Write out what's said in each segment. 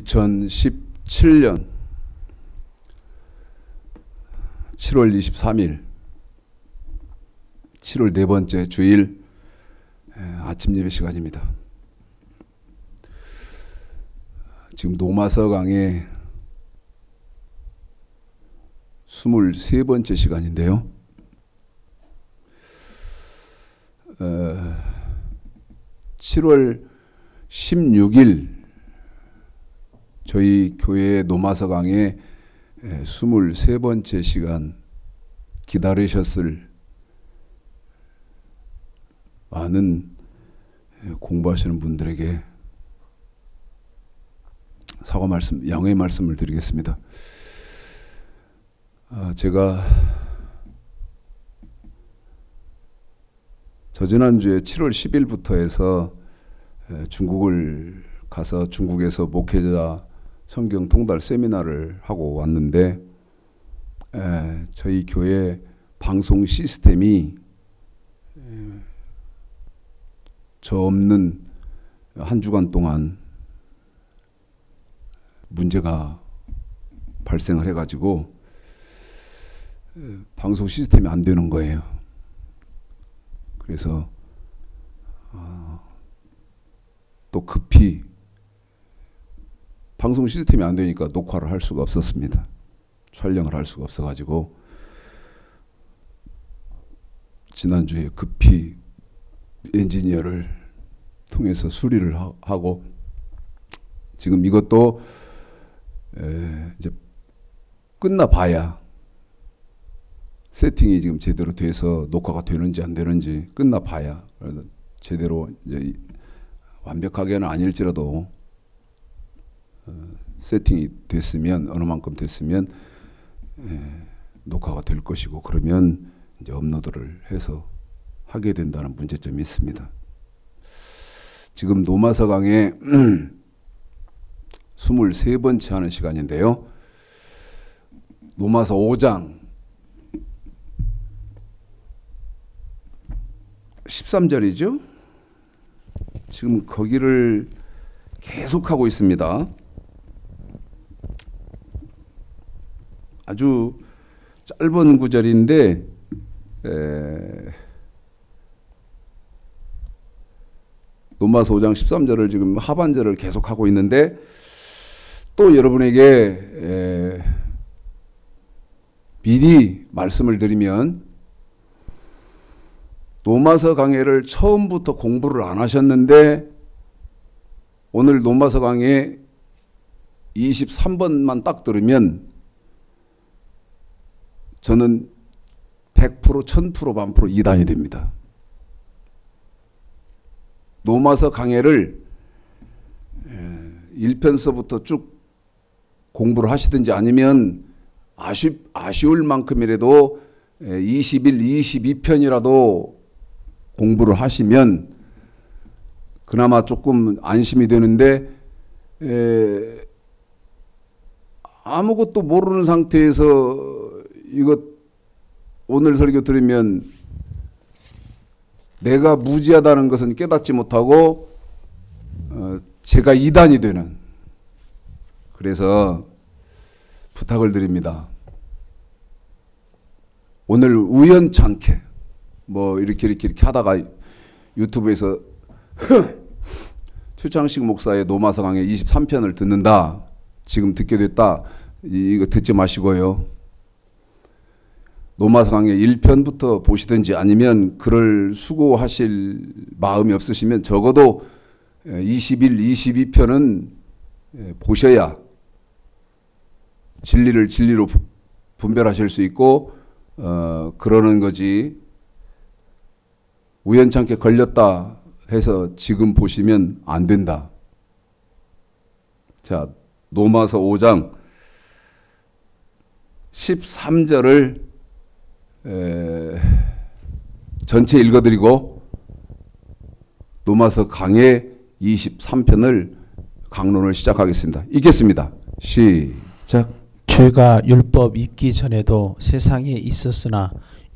2017년 7월 23일 7월 네 번째 주일 아침 예배 시간입니다. 지금 노마서강의 23번째 시간인데요. 7월 16일 저희 교회 노마서강의 23번째 시간 기다리셨을 많은 공부하시는 분들에게 사과 말씀, 양해의 말씀을 드리겠습니다. 제가 저지난주에 7월 10일부터 해서 중국을 가서 중국에서 목회자 성경 통달 세미나를 하고 왔는데 저희 교회 방송 시스템이 저 없는 한 주간 동안 문제가 발생을 해가지고 방송 시스템이 안 되는 거예요. 그래서 또 급히 방송 시스템이 안 되니까 녹화를 할 수가 없었습니다. 촬영을 할 수가 없어가지고 지난주에 급히 엔지니어를 통해서 수리를 하고 지금 이것도 이제 끝나봐야 세팅이 지금 제대로 돼서 녹화가 되는지 안 되는지 끝나봐야 제대로 이제 완벽하게는 아닐지라도 세팅이 됐으면 어느 만큼 됐으면 녹화가 될 것이고 그러면 이제 업로드를 해서 하게 된다는 문제점이 있습니다. 지금 노마서강의 23번째 하는 시간인데요. 노마서 5장 13절이죠. 지금 거기를 계속하고 있습니다. 아주 짧은 구절인데 노마서 5장 13절을 지금 하반절을 계속하고 있는데 또 여러분에게 미리 말씀을 드리면 노마서 강해를 처음부터 공부를 안 하셨는데 오늘 노마서 강해 23번만 딱 들으면 저는 100%, 1000%, 1000% 이단이 됩니다. 노마서 강해를 1편서부터 쭉 공부를 하시든지 아니면 아쉬울 만큼이라도 21, 22편이라도 공부를 하시면 그나마 조금 안심이 되는데 아무것도 모르는 상태에서 이거 오늘 설교 들으면 내가 무지하다는 것은 깨닫지 못하고 제가 이단이 되는, 그래서 부탁을 드립니다. 오늘 우연찮게 뭐 이렇게 하다가 유튜브에서 최창식 목사의 노마서 강해 23편을 듣는다, 지금 듣게 됐다, 이거 듣지 마시고요. 노마서 강해 1편부터 보시든지 아니면 그럴 수고하실 마음이 없으시면 적어도 21, 22편은 보셔야 진리를 진리로 분별하실 수 있고 그러는 거지, 우연찮게 걸렸다 해서 지금 보시면 안 된다. 자, 노마서 5장 13절을 전체 읽어드리고 노마서 강해 23편을 강론을 시작하겠습니다. 읽겠습니다. 시작. 죄가 율법 있기 전에도 세상에 있었으나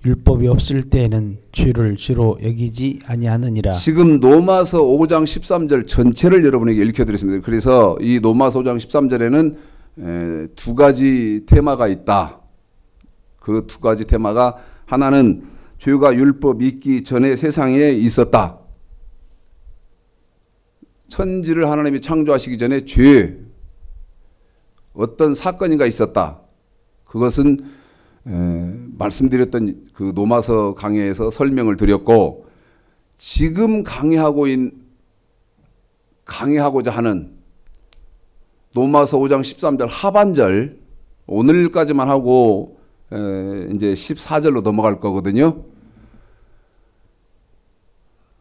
율법이 없을 때에는 죄를 죄로 여기지 아니하느니라. 지금 로마서 5장 13절 전체를 여러분에게 읽혀드렸습니다. 그래서 이 로마서 5장 13절에는 두 가지 테마가 있다. 그 두 가지 테마가 하나는 죄가 율법 있기 전에 세상에 있었다. 천지를 하나님이 창조하시기 전에 죄, 어떤 사건이가 있었다. 그것은 말씀드렸던 그 로마서 강해에서 설명을 드렸고, 지금 강해하고자 하는 로마서 5장 13절 하반절, 오늘까지만 하고 이제 14절로 넘어갈 거거든요.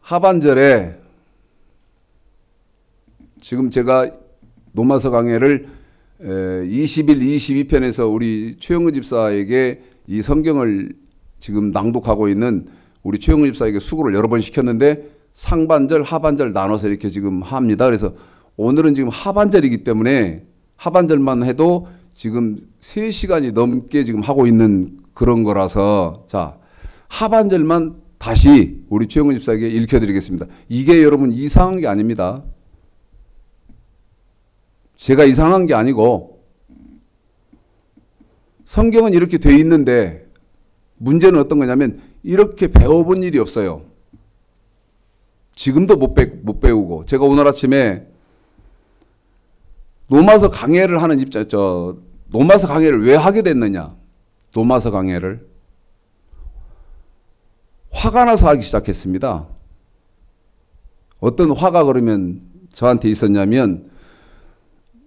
하반절에 지금 제가 로마서 강해를 21, 22편에서 우리 최영우 집사에게 이 성경을 지금 낭독하고 있는 우리 최영우 집사에게 수고를 여러 번 시켰는데 상반절, 하반절 나눠서 이렇게 지금 합니다. 그래서 오늘은 지금 하반절이기 때문에 하반절만 해도 지금 3시간이 넘게 지금 하고 있는 그런 거라서, 자, 하반절만 다시 우리 최영우 집사에게 읽혀드리겠습니다. 이게 여러분 이상한 게 아닙니다. 제가 이상한 게 아니고 성경은 이렇게 돼 있는데 문제는 어떤 거냐면 이렇게 배워본 일이 없어요. 지금도 못 배우고. 제가 오늘 아침에 로마서 강해를 하는 로마서 강해를 왜 하게 됐느냐. 로마서 강해를 화가 나서 하기 시작했습니다. 어떤 화가 그러면 저한테 있었냐면,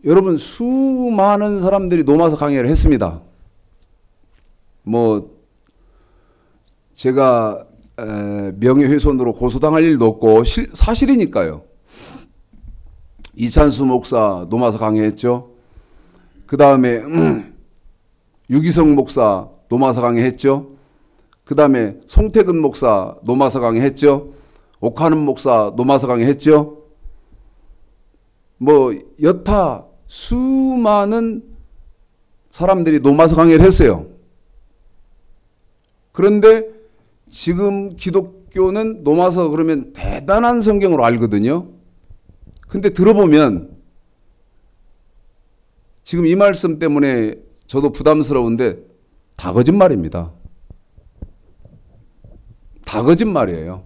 여러분 수많은 사람들이 로마서 강해를 했습니다. 뭐 제가 명예훼손으로 고소당할 일도 없고 사실이니까요. 이찬수 목사 로마서 강해했죠. 그 다음에 유기성 목사 로마서 강해했죠. 그 다음에 송태근 목사 로마서 강해했죠. 옥하는 목사 로마서 강해했죠. 뭐 여타 수많은 사람들이 로마서 강해를 했어요. 그런데 지금 기독교는 로마서 그러면 대단한 성경으로 알거든요. 근데 들어보면 지금 이 말씀 때문에 저도 부담스러운데 다 거짓말입니다. 다 거짓말이에요.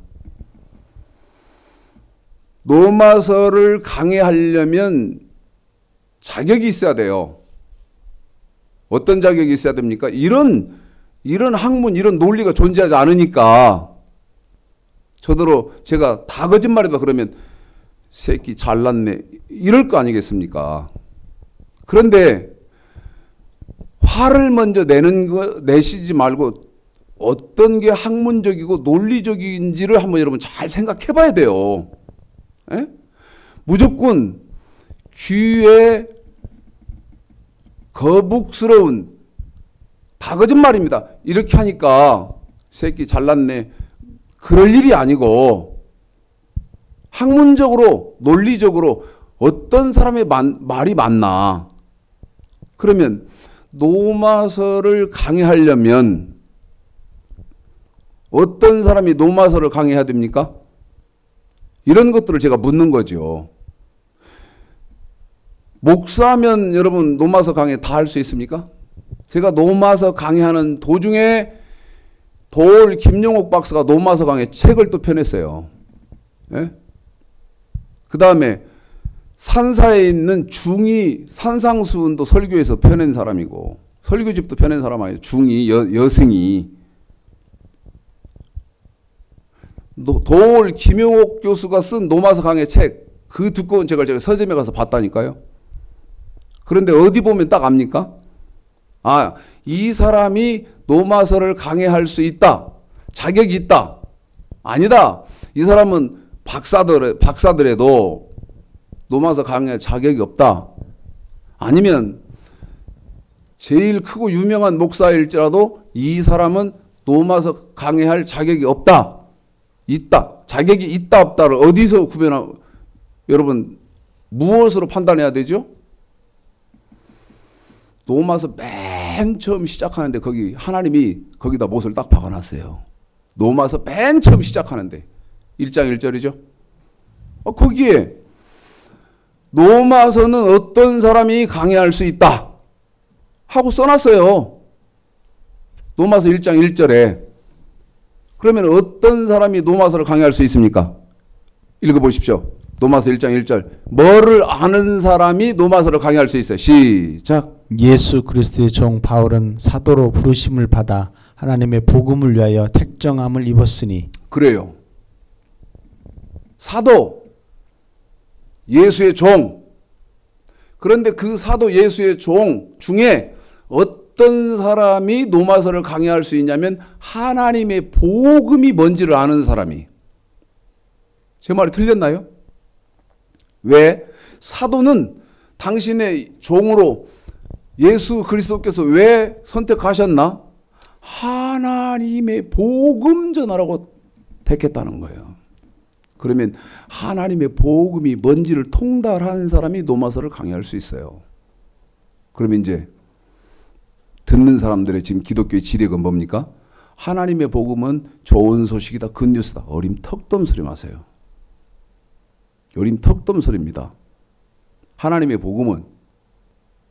로마서를 강해하려면 자격이 있어야 돼요. 어떤 자격이 있어야 됩니까? 이런 학문, 이런 논리가 존재하지 않으니까 저더러 제가 다 거짓말이다 그러면 새끼 잘났네 이럴 거 아니겠습니까? 그런데 화를 먼저 내시지 말고 어떤 게 학문적이고 논리적인지를 한번 여러분 잘 생각해 봐야 돼요. 에? 무조건 귀에 거북스러운 다 거짓말입니다. 이렇게 하니까 새끼 잘났네. 그럴 일이 아니고 학문적으로 논리적으로 어떤 사람의 말이 맞나. 그러면 로마서를 강해하려면 어떤 사람이 로마서를 강해해야 됩니까? 이런 것들을 제가 묻는 거죠. 목사면 여러분 로마서 강해 다 할 수 있습니까? 제가 로마서 강해하는 도중에 김용옥 박사가 로마서 강해 책을 또 펴냈어요. 예? 그 다음에 산사에 있는 중이 산상수훈도 설교에서 펴낸 사람이고 설교집도 펴낸 사람 아니에요. 중이 여승이. 김용옥 교수가 쓴 로마서 강해 책, 그 두꺼운 책을 제가 서점에 가서 봤다니까요. 그런데 어디 보면 딱 압니까? 아, 이 사람이 로마서를 강해할 수 있다. 자격이 있다. 아니다. 이 사람은 박사들에도 로마서 강해할 자격이 없다. 아니면 제일 크고 유명한 목사일지라도 이 사람은 로마서 강해할 자격이 없다. 있다. 자격이 있다 없다를 어디서 여러분 무엇으로 판단해야 되죠? 로마서 맨 처음 시작하는데 거기 하나님이 거기다 못을 딱 박아놨어요. 로마서 맨 처음 시작하는데 1장 1절이죠. 거기에 로마서는 어떤 사람이 강해할 수 있다 하고 써놨어요. 로마서 1장 1절에. 그러면 어떤 사람이 로마서를 강해할 수 있습니까? 읽어보십시오. 로마서 1장 1절. 뭐를 아는 사람이 로마서를 강해할 수 있어요? 시작. 예수 그리스도의 종 바울은 사도로 부르심을 받아 하나님의 복음을 위하여 택정함을 입었으니. 그래요. 사도, 예수의 종. 그런데 그 사도 예수의 종 중에 어떤 사람이 로마서를 강해할 수 있냐면 하나님의 복음이 뭔지를 아는 사람이. 제 말이 틀렸나요? 왜? 사도는 당신의 종으로 예수 그리스도께서 왜 선택하셨나? 하나님의 복음 전하라고 택했다는 거예요. 그러면 하나님의 복음이 뭔지를 통달하는 사람이 로마서를 강해할 수 있어요. 그러면 이제 듣는 사람들의 지금 기독교의 지력은 뭡니까? 하나님의 복음은 좋은 소식이다, 굿뉴스다. 어림턱도 소리 마세요. 어림턱도 소리입니다. 하나님의 복음은,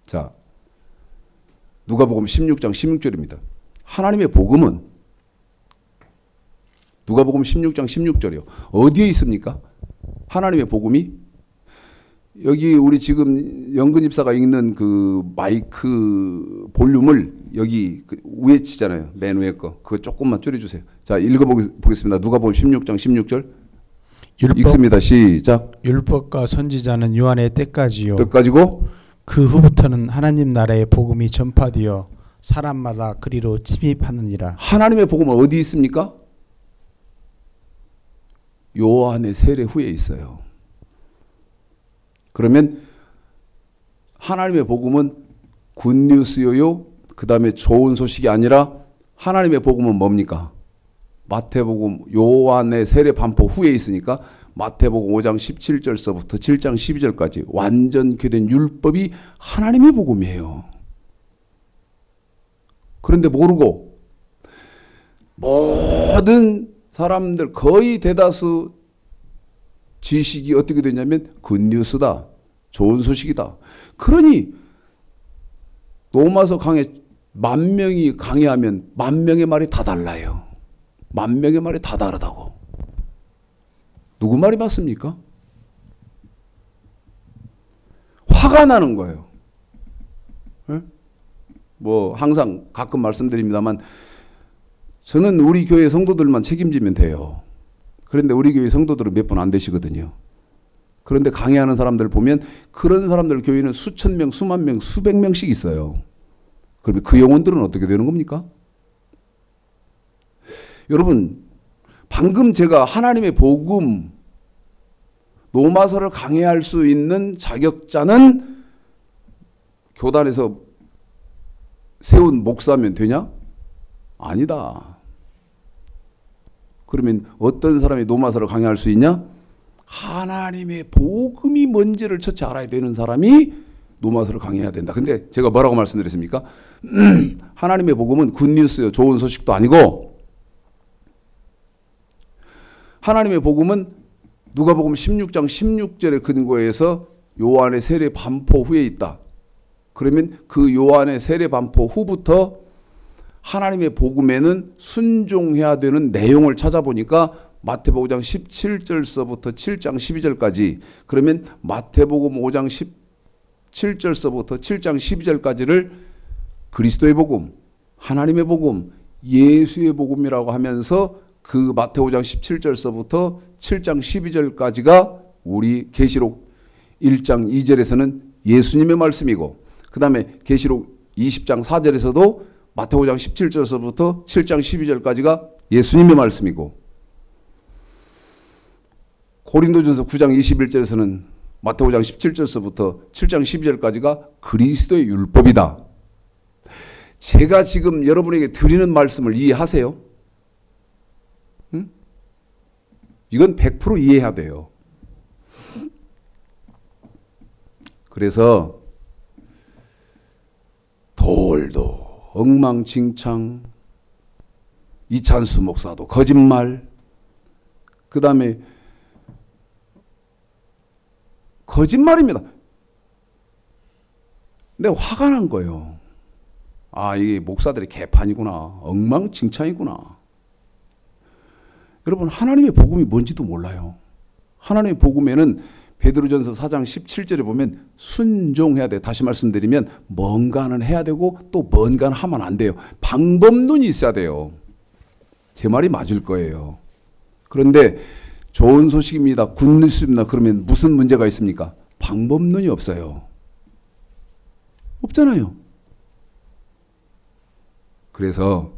자, 누가복음 16장 16절입니다. 하나님의 복음은 누가복음 16장 16절이요. 어디에 있습니까? 하나님의 복음이 여기 우리 지금 영근 집사가 읽는 그 마이크 볼륨을 여기 위에 치잖아요. 맨 위에 거. 그거 조금만 줄여주세요. 자, 읽어보겠습니다. 누가복음 16장 16절. 읽습니다. 시작. 율법과 선지자는 요한의 때까지요. 때까지고 그 후부터는 하나님 나라의 복음이 전파되어 사람마다 그리로 침입하느니라. 하나님의 복음은 어디 있습니까? 요한의 세례 후에 있어요. 그러면 하나님의 복음은 굿뉴스요. 그 다음에 좋은 소식이 아니라 하나님의 복음은 뭡니까? 마태복음 요한의 세례 반포 후에 있으니까 마태복음 5장 17절서부터 7장 12절까지 완전케 된 율법이 하나님의 복음이에요. 그런데 모르고 모든 사람들 거의 대다수 지식이 어떻게 되냐면 굿뉴스다. 좋은 소식이다. 그러니 로마서 강해 10,000명이 강해하면 10,000명의 말이 다 달라요. 10,000명의 말이 다 다르다고. 누구 말이 맞습니까? 화가 나는 거예요. 네? 뭐 항상 가끔 말씀드립니다만 저는 우리 교회 성도들만 책임지면 돼요. 그런데 우리 교회 성도들은 몇 분 안 되시거든요. 그런데 강의하는 사람들 보면 그런 사람들 교회는 수천 명, 수만 명, 수백 명씩 있어요. 그러면 그 영혼들은 어떻게 되는 겁니까? 여러분, 방금 제가 하나님의 복음, 로마서를 강해할 수 있는 자격자는 교단에서 세운 목사면 되냐? 아니다. 그러면 어떤 사람이 로마서를 강해할 수 있냐? 하나님의 복음이 뭔지를 첫째 알아야 되는 사람이 로마서를 강해해야 된다. 근데 제가 뭐라고 말씀드렸습니까? 하나님의 복음은 굿뉴스요. 좋은 소식도 아니고 하나님의 복음은 누가복음 16장 16절의 근거에서 요한의 세례 반포 후에 있다. 그러면 그 요한의 세례 반포 후부터 하나님의 복음에는 순종해야 되는 내용을 찾아보니까 마태복음 5장 17절서부터 7장 12절까지 그러면 마태복음 5장 17절서부터 7장 12절까지를 그리스도의 복음, 하나님의 복음, 예수의 복음이라고 하면서 그 마태복음 5장 17절서부터 7장 12절까지가 우리 계시록 1장 2절에서는 예수님의 말씀이고 그 다음에 계시록 20장 4절에서도 마태복음 5장 17절서부터 7장 12절까지가 예수님의 말씀이고 고린도전서 9장 21절에서는 마태복음 5장 17절서부터 7장 12절까지가 그리스도의 율법이다. 제가 지금 여러분에게 드리는 말씀을 이해하세요? 응? 이건 100% 이해해야 돼요. 그래서 엉망진창, 이찬수 목사도 거짓말, 그 다음에 거짓말입니다. 근데 화가 난 거예요. 아, 이게 목사들이 개판이구나. 엉망진창이구나. 여러분, 하나님의 복음이 뭔지도 몰라요. 하나님의 복음에는 베드로전서 4장 17절에 보면 순종해야 돼. 다시 말씀드리면 뭔가는 해야 되고 또 뭔가는 하면 안 돼요. 방법론이 있어야 돼요. 제 말이 맞을 거예요. 그런데 좋은 소식입니다. 굿뉴스입니다. 그러면 무슨 문제가 있습니까? 방법론이 없어요. 없잖아요. 그래서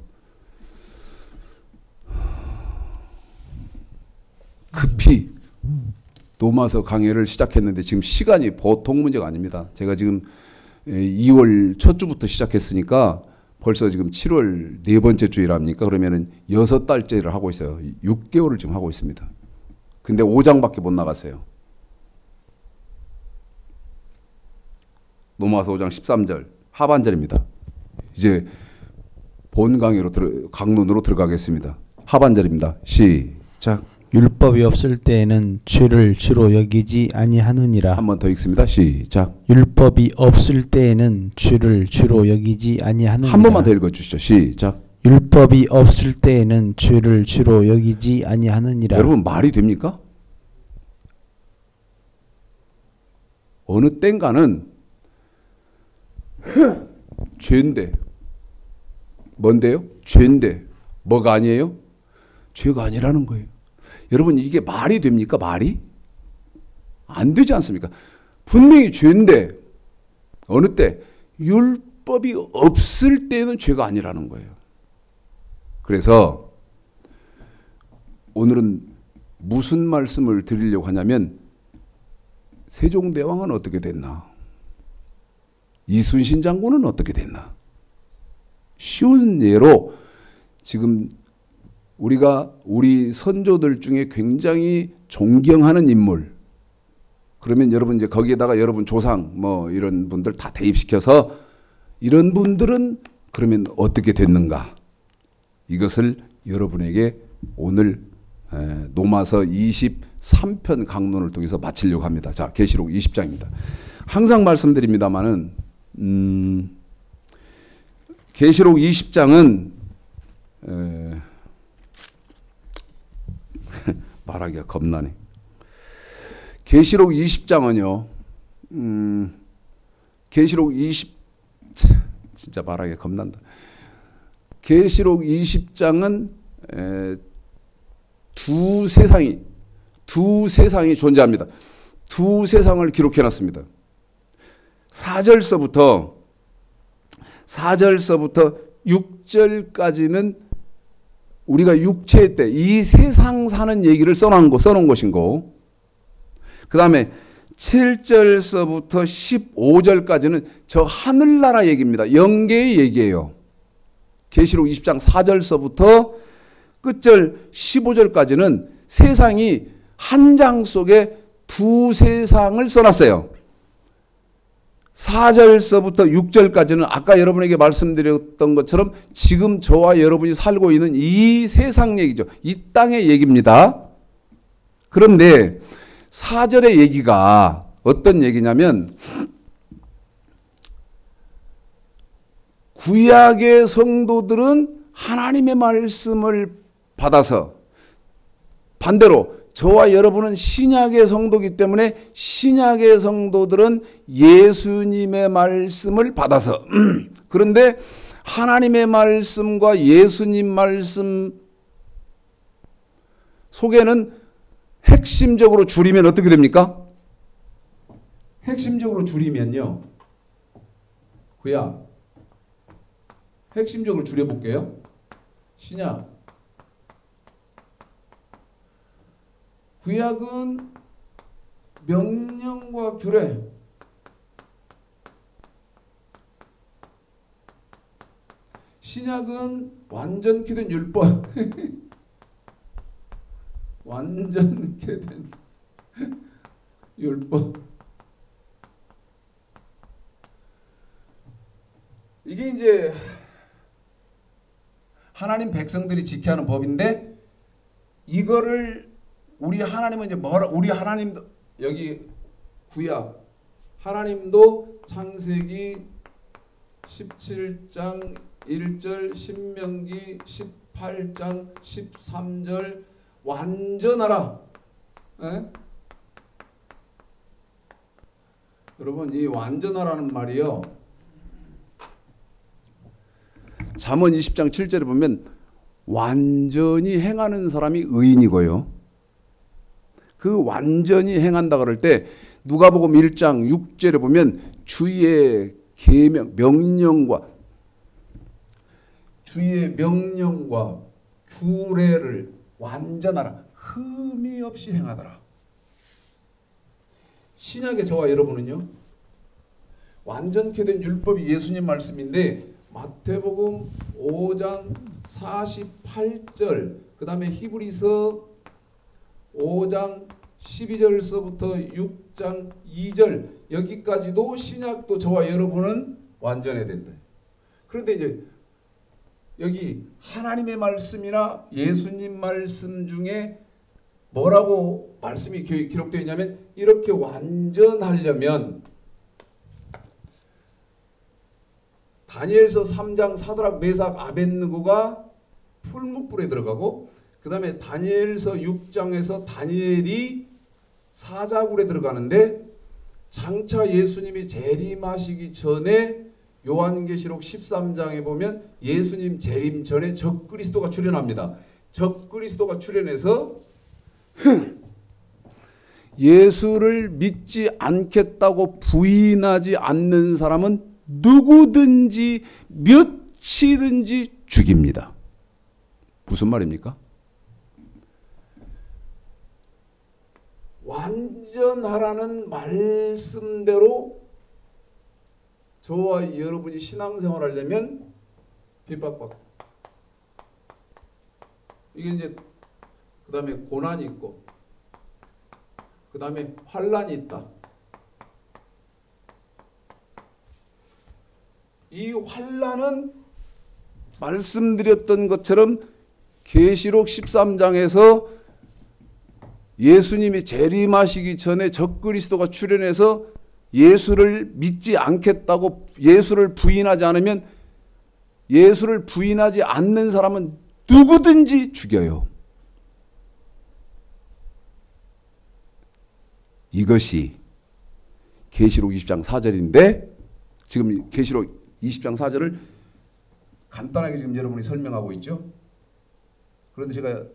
급히 도마서 강해를 시작했는데 지금 시간이 보통 문제가 아닙니다. 제가 지금 2월 첫 주부터 시작했으니까 벌써 지금 7월 네 번째 주일합니까? 그러면은 6달째를 하고 있어요. 6개월을 지금 하고 있습니다. 근데 5장밖에 못 나갔어요. 로마서 5장 13절 하반절입니다. 이제 본 강론으로 들어가겠습니다. 하반절입니다. 시작. 율법이 없을 때에는 죄를 주로 여기지 아니하느니라. 한 번 더 읽습니다. 시작. 율법이 없을 때에는 죄를 주로 여기지 아니하느니라. 한 번만 더 읽어주시죠. 시작. 율법이 없을 때에는 죄를 주로 여기지 아니하느니라. 여러분, 말이 됩니까? 어느 땐가는 죄인데, 뭔데요? 죄인데 뭐가 아니에요? 죄가 아니라는 거예요. 여러분, 이게 말이 됩니까? 말이? 안 되지 않습니까? 분명히 죄인데 어느 때? 율법이 없을 때는 죄가 아니라는 거예요. 그래서 오늘은 무슨 말씀을 드리려고 하냐면, 세종대왕은 어떻게 됐나? 이순신 장군은 어떻게 됐나? 쉬운 예로 지금 우리가 우리 선조들 중에 굉장히 존경하는 인물, 그러면 여러분 이제 거기에다가 여러분 조상 뭐 이런 분들 다 대입시켜서 이런 분들은 그러면 어떻게 됐는가? 이것을 여러분에게 오늘 노마서 23편 강론을 통해서 마치려고 합니다. 자, 계시록 20장입니다. 항상 말씀드립니다마는 계시록 20장은 말하기가 겁나네. 계시록 20장은요. 계시록 20 진짜 말하기가 겁난다. 계시록 20장은 두 세상이 존재합니다. 두 세상을 기록해 놨습니다. 4절서부터 6절까지는 우리가 육체의 때 이 세상 사는 얘기를 써놓은 것이고, 그 다음에 7절서부터 15절까지는 저 하늘나라 얘기입니다. 영계의 얘기예요. 계시록 20장 4절서부터 끝절 15절까지는 세상이 한 장 속에 두 세상을 써놨어요. 4절서부터 6절까지는 아까 여러분에게 말씀드렸던 것처럼 지금 저와 여러분이 살고 있는 이 세상 얘기죠. 이 땅의 얘기입니다. 그런데 4절의 얘기가 어떤 얘기냐면, 구약의 성도들은 하나님의 말씀을 받아서, 반대로 저와 여러분은 신약의 성도이기 때문에 신약의 성도들은 예수님의 말씀을 받아서 그런데 하나님의 말씀과 예수님 말씀 속에는 핵심적으로 줄이면 어떻게 됩니까? 핵심적으로 줄이면요. 구약. 핵심적으로 줄여볼게요. 신약. 구약은 명령과 규례, 신약은 완전케 된 율법, 완전케 된 율법. 이게 이제 하나님 백성들이 지켜야 하는 법인데 이거를 우리 하나님은 이제 우리 하나님도 여기 구약 하나님도 창세기 17장 1절 신명기 18장 13절 완전하라. 에? 여러분 이 완전하라는 말이요. 잠언 20장 7절에 보면 완전히 행하는 사람이 의인이고요. 그 완전히 행한다 그럴 때 누가복음 1장 6절에 보면 주의 계명 명령과 규례를 완전하라. 흠이 없이 행하더라. 신약의 저와 여러분은요. 완전케 된 율법이 예수님 말씀인데 마태복음 5장 48절 그 다음에 히브리서 5장 12절서부터 6장 2절 여기까지도 신약도 저와 여러분은 완전해야 된다. 그런데 이제 여기 하나님의 말씀이나 예수님 말씀 중에 뭐라고 말씀이 기록되어 있냐면 이렇게 완전하려면 다니엘서 3장 사드락 메삭 아벳느고가 풀무불에 들어가고 그 다음에 다니엘서 6장에서 다니엘이 사자굴에 들어가는데 장차 예수님이 재림하시기 전에 요한계시록 13장에 보면 예수님 재림 전에 적그리스도가 출현합니다. 적그리스도가 출현해서 예수를 믿지 않겠다고 부인하지 않는 사람은 누구든지 몇이든지 죽입니다. 무슨 말입니까? 완전하라는 말씀대로 저와 여러분이 신앙생활 하려면 핍박받고 이게 이제 그 다음에 고난이 있고 그 다음에 환란이 있다. 이 환란은 말씀드렸던 것처럼 계시록 13장에서 예수님이 재림하시기 전에 적그리스도가 출현해서 예수를 믿지 않겠다고 예수를 부인하지 않으면 예수를 부인하지 않는 사람은 누구든지 죽여요. 이것이 계시록 20장 4절인데 지금 계시록 20장 4절을 간단하게 지금 여러분이 설명하고 있죠. 그런데 제가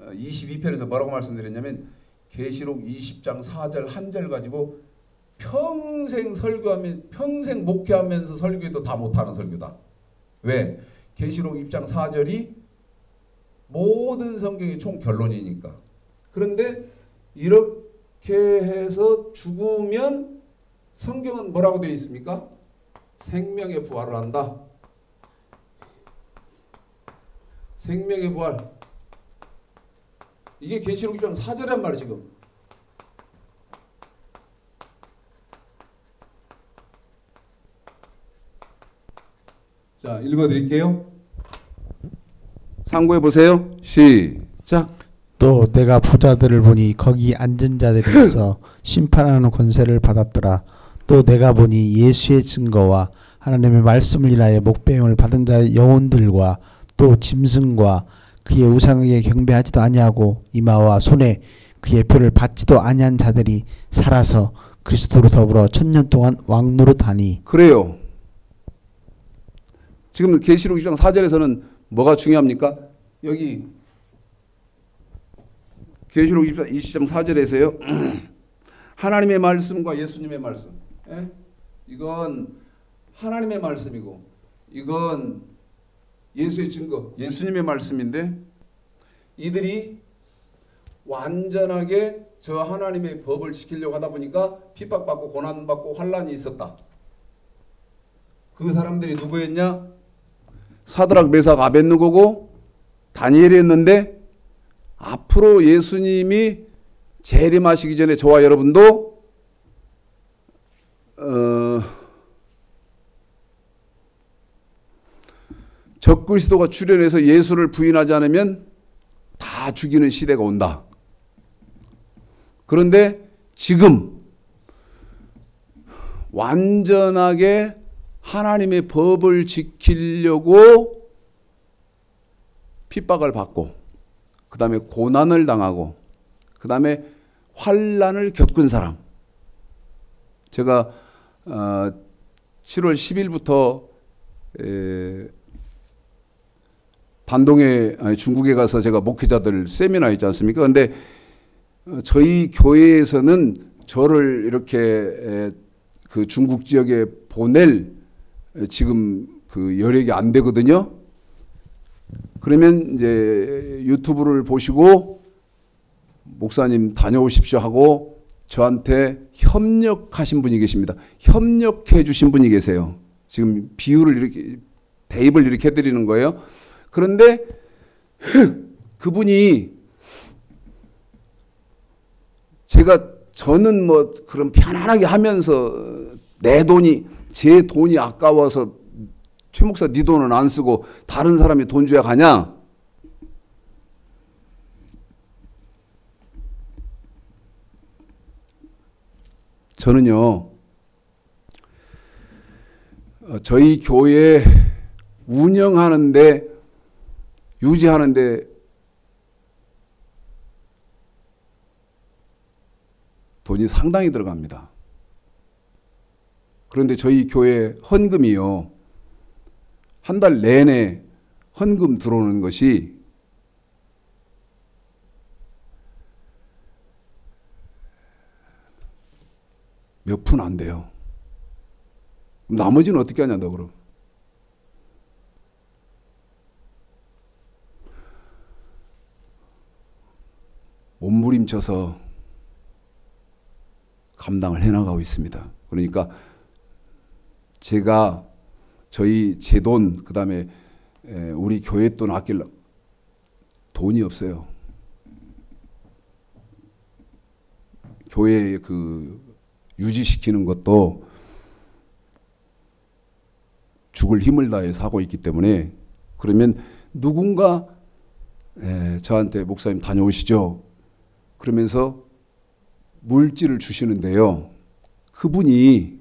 22편에서 뭐라고 말씀드렸냐면 계시록 20장 4절 한 절 가지고 평생 설교하면 평생 목회하면서 설교해도 다 못하는 설교다. 왜? 계시록 20장 4절이 모든 성경의 총 결론이니까. 그런데 이렇게 해서 죽으면 성경은 뭐라고 되어 있습니까? 생명의 부활을 한다. 생명의 부활. 이게 계시록 20장 4절이란 말이에요 지금. 자, 읽어드릴게요. 참고해 보세요. 시작. 또 내가 부자들을 보니 거기 앉은 자들이 있어 심판하는 권세를 받았더라. 또 내가 보니 예수의 증거와 하나님의 말씀을 인하여 목배임을 받은 자의 영혼들과 또 짐승과 그의 우상에게 경배하지도 아니하고 이마와 손에 그의 표를 받지도 아니한 자들이 살아서 그리스도로 더불어 1000년 동안 왕노릇하니. 그래요. 지금 계시록 20장 4절에서는 뭐가 중요합니까? 여기 계시록 20장 4절에서요. 하나님의 말씀과 예수님의 말씀. 예? 이건 하나님의 말씀이고 이건 예수의 증거, 예수님의 말씀인데 이들이 완전하게 저 하나님의 법을 지키려고 하다 보니까 핍박받고 고난받고 환란이 있었다. 그 사람들이 누구였냐? 사드락 메삭 아벳느고고 다니엘이었는데 앞으로 예수님이 재림하시기 전에 저와 여러분도 적그리스도가 출현해서 예수를 부인하지 않으면 다 죽이는 시대가 온다. 그런데 지금 완전하게 하나님의 법을 지키려고 핍박을 받고 그 다음에 고난을 당하고 그 다음에 환난을 겪은 사람, 제가 7월 10일부터 단동에 중국에 가서 제가 목회자들 세미나 있지 않습니까? 그런데 저희 교회에서는 저를 이렇게 그 중국 지역에 보낼 지금 그 여력이 안 되거든요. 그러면 이제 유튜브를 보시고 목사님 다녀오십시오 하고 저한테 협력하신 분이 계십니다. 협력해 주신 분이 계세요. 지금 비유를 이렇게 대입을 이렇게 해드리는 거예요. 그런데 그분이 저는 뭐 그런 편안하게 하면서 제 돈이 아까워서 최 목사 네 돈은 안 쓰고 다른 사람이 돈 줘야 가냐? 저는요, 저희 교회 운영하는데, 유지하는데 돈이 상당히 들어갑니다. 그런데 저희 교회 헌금이요, 한 달 내내 헌금 들어오는 것이 몇 푼 안 돼요. 나머지는 어떻게 하냐, 너 그럼. 몸부림쳐서 감당을 해나가고 있습니다. 그러니까 제가 제 돈, 그 다음에 우리 교회 돈 아끼려고 돈이 없어요. 교회 유지시키는 것도 죽을 힘을 다해서 하고 있기 때문에, 그러면 누군가 저한테 목사님 다녀오시죠 그러면서 물질을 주시는데요, 그분이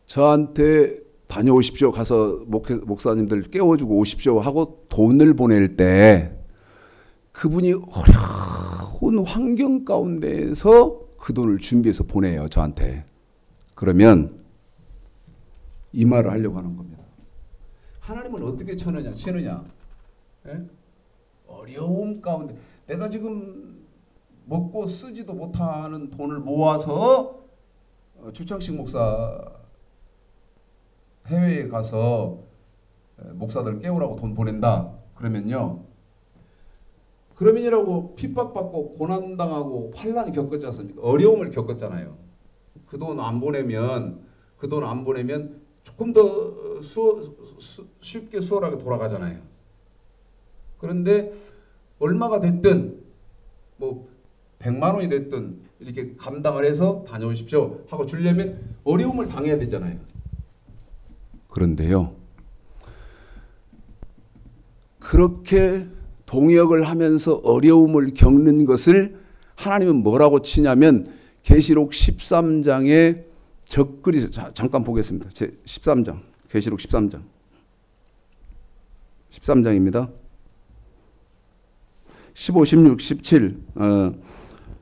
저한테 다녀오십시오, 가서 목사님들 깨워주고 오십시오 하고 돈을 보낼 때 그분이 어려운 환경 가운데에서 그 돈을 준비해서 보내요, 저한테. 그러면 이 말을 하려고 하는 겁니다. 하나님은 어떻게 치느냐? 예? 어려움 가운데 내가 지금 먹고 쓰지도 못하는 돈을 모아서 주창식 목사 해외에 가서 목사들 깨우라고 돈 보낸다. 그러면이라고 핍박받고 고난당하고 환난을 겪었지 않습니까? 어려움을 겪었잖아요. 그 돈 안 보내면 조금 더 쉽게 수월하게 돌아가잖아요. 그런데 얼마가 됐든 뭐 100만 원이 됐든 이렇게 감당을 해서 다녀오십시오 하고 주려면 어려움을 당해야 되잖아요. 그런데요, 그렇게 동역을 하면서 어려움을 겪는 것을 하나님은 뭐라고 치냐면 계시록 13장에 잠깐 보겠습니다. 13장, 계시록 13장. 13장입니다. 15, 16, 17,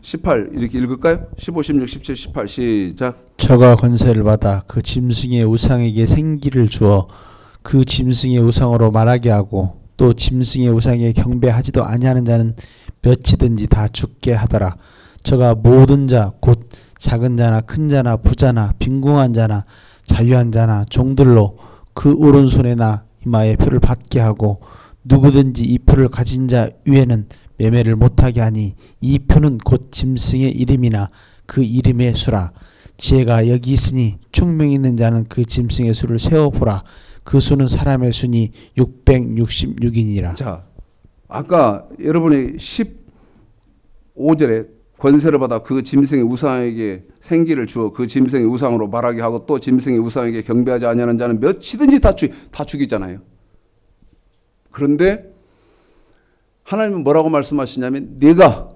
18 이렇게 읽을까요? 15, 16, 17, 18 시작. 저가 권세를 받아 그 짐승의 우상에게 생기를 주어 그 짐승의 우상으로 말하게 하고 또 짐승의 우상에 경배하지도 아니하는 자는 몇이든지 다 죽게 하더라. 저가 모든 자 곧 작은 자나 큰 자나 부자나 빈궁한 자나 자유한 자나 종들로 그 오른손에나 이마에 표를 받게 하고 누구든지 이 표를 가진 자 위에는 매매를 못하게 하니 이 표는 곧 짐승의 이름이나 그 이름의 수라. 지혜가 여기 있으니 총명 있는 자는 그 짐승의 수를 세어보라. 그 수는 사람의 수니 666이니라. 자, 아까 여러분이 15절에 권세를 받아 그 짐승의 우상에게 생기를 주어 그 짐승의 우상으로 말하게 하고 또 짐승의 우상에게 경배하지 아니하는 자는 몇이든지 다 죽이잖아요. 그런데 하나님은 뭐라고 말씀하시냐면 네가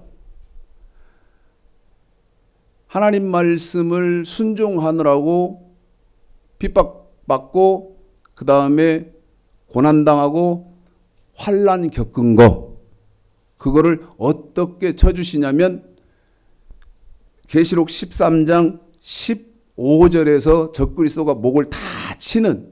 하나님 말씀을 순종하느라고 핍박받고 그 다음에 고난당하고 환난 겪은 거 그거를 어떻게 쳐주시냐면 계시록 13장 15절에서 적그리스도가 목을 다 치는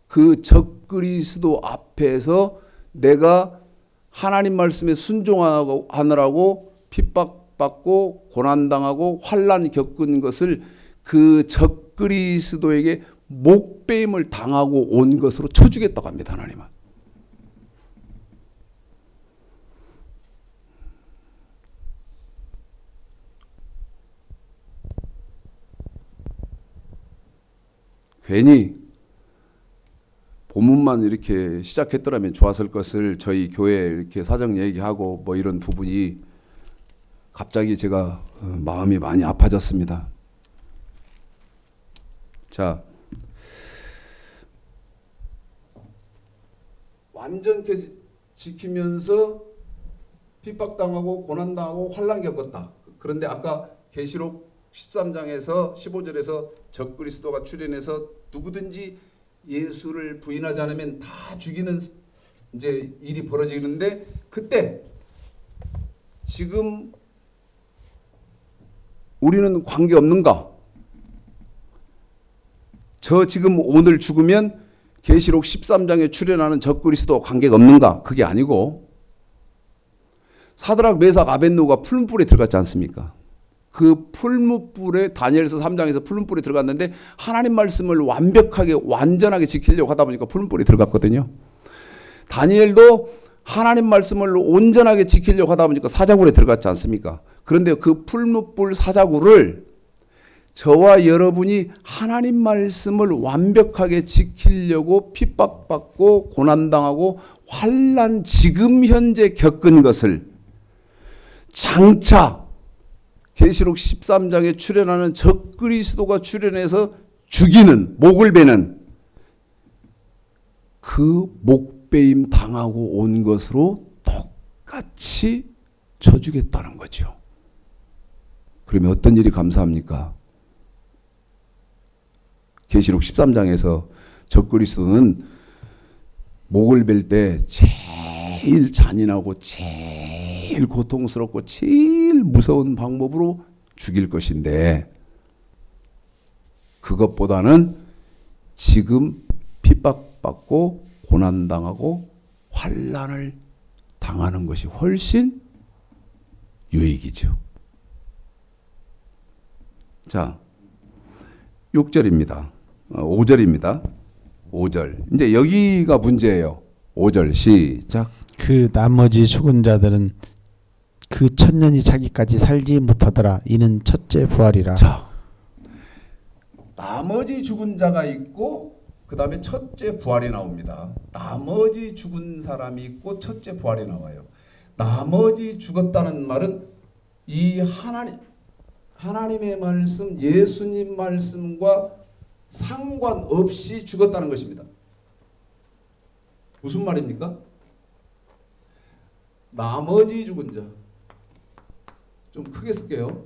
그 적그리스도 앞에서 내가 하나님 말씀에 순종하느라고 핍박받고 고난당하고 환난 겪은 것을 그 적그리스도에게 목배임을 당하고 온 것으로 쳐주겠다고 합니다. 하나님은. 괜히 본문만 이렇게 시작했더라면 좋았을 것을 저희 교회 이렇게 사정 얘기하고 뭐 이런 부분이 갑자기 제가 마음이 많이 아파졌습니다. 자, 완전히 지키면서 핍박당하고 고난당하고 환난 겪었다. 그런데 아까 계시록 13장에서 15절에서 적그리스도가 출현해서 누구든지 예수를 부인하지 않으면 다 죽이는 이제 일이 벌어지는데 그때 지금 우리는 관계 없는가? 저 지금 오늘 죽으면 계시록 13장에 출현하는 적그리스도 관계가 없는가? 그게 아니고 사드락 메삭 아벳느고가 풀무불에 들어갔지 않습니까? 그 풀무불에 다니엘서 3장에서 풀무불에 들어갔는데 하나님 말씀을 완벽하게 완전하게 지키려고 하다 보니까 풀무불에 들어갔거든요. 다니엘도 하나님 말씀을 온전하게 지키려고 하다 보니까 사자굴에 들어갔지 않습니까? 그런데 그 풀무불 사자굴을 저와 여러분이 하나님 말씀을 완벽하게 지키려고 핍박받고 고난당하고 환난 지금 현재 겪은 것을 장차 계시록 13장에 출현하는 적그리스도가 출현해서 죽이는 목을 베는 그 목베임 당하고 온 것으로 똑같이 쳐주겠다는 거죠. 그러면 어떤 일이 감사합니까? 계시록 13장에서 적그리스도는 목을 벨 때 제일 잔인하고 제일 고통스럽고 제일 무서운 방법으로 죽일 것인데 그것보다는 지금 핍박받고 고난당하고 환난을 당하는 것이 훨씬 유익이죠. 자, 6절입니다. 5절입니다. 5절. 이제 여기가 문제예요. 5절 시작. 그 나머지 죽은 자들은 그 천년이 자기까지 살지 못하더라. 이는 첫째 부활이라. 자, 나머지 죽은 자가 있고 그 다음에 첫째 부활이 나옵니다. 나머지 죽은 사람이 있고 첫째 부활이 나와요. 나머지 죽었다는 말은 이 하나님의 말씀, 예수님 말씀과 상관없이 죽었다는 것입니다. 무슨 말입니까? 나머지 죽은 자. 좀 크게 쓸게요.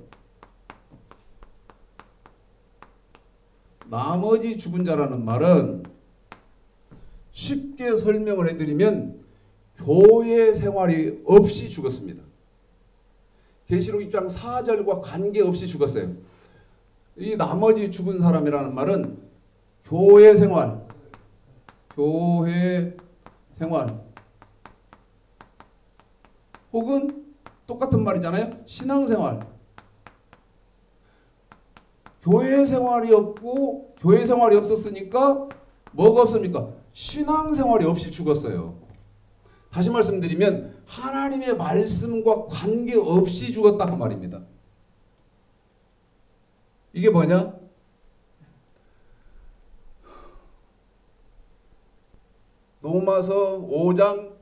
나머지 죽은 자라는 말은 쉽게 설명을 해드리면 교회 생활이 없이 죽었습니다. 계시록 6장 4절과 관계없이 죽었어요. 이 나머지 죽은 사람이라는 말은 교회 생활 혹은 똑같은 말이잖아요. 신앙생활. 교회 생활이 없고 교회 생활이 없었으니까 뭐가 없습니까? 신앙생활이 없이 죽었어요. 다시 말씀드리면 하나님의 말씀과 관계없이 죽었다 그 말입니다. 이게 뭐냐? 로마서 5장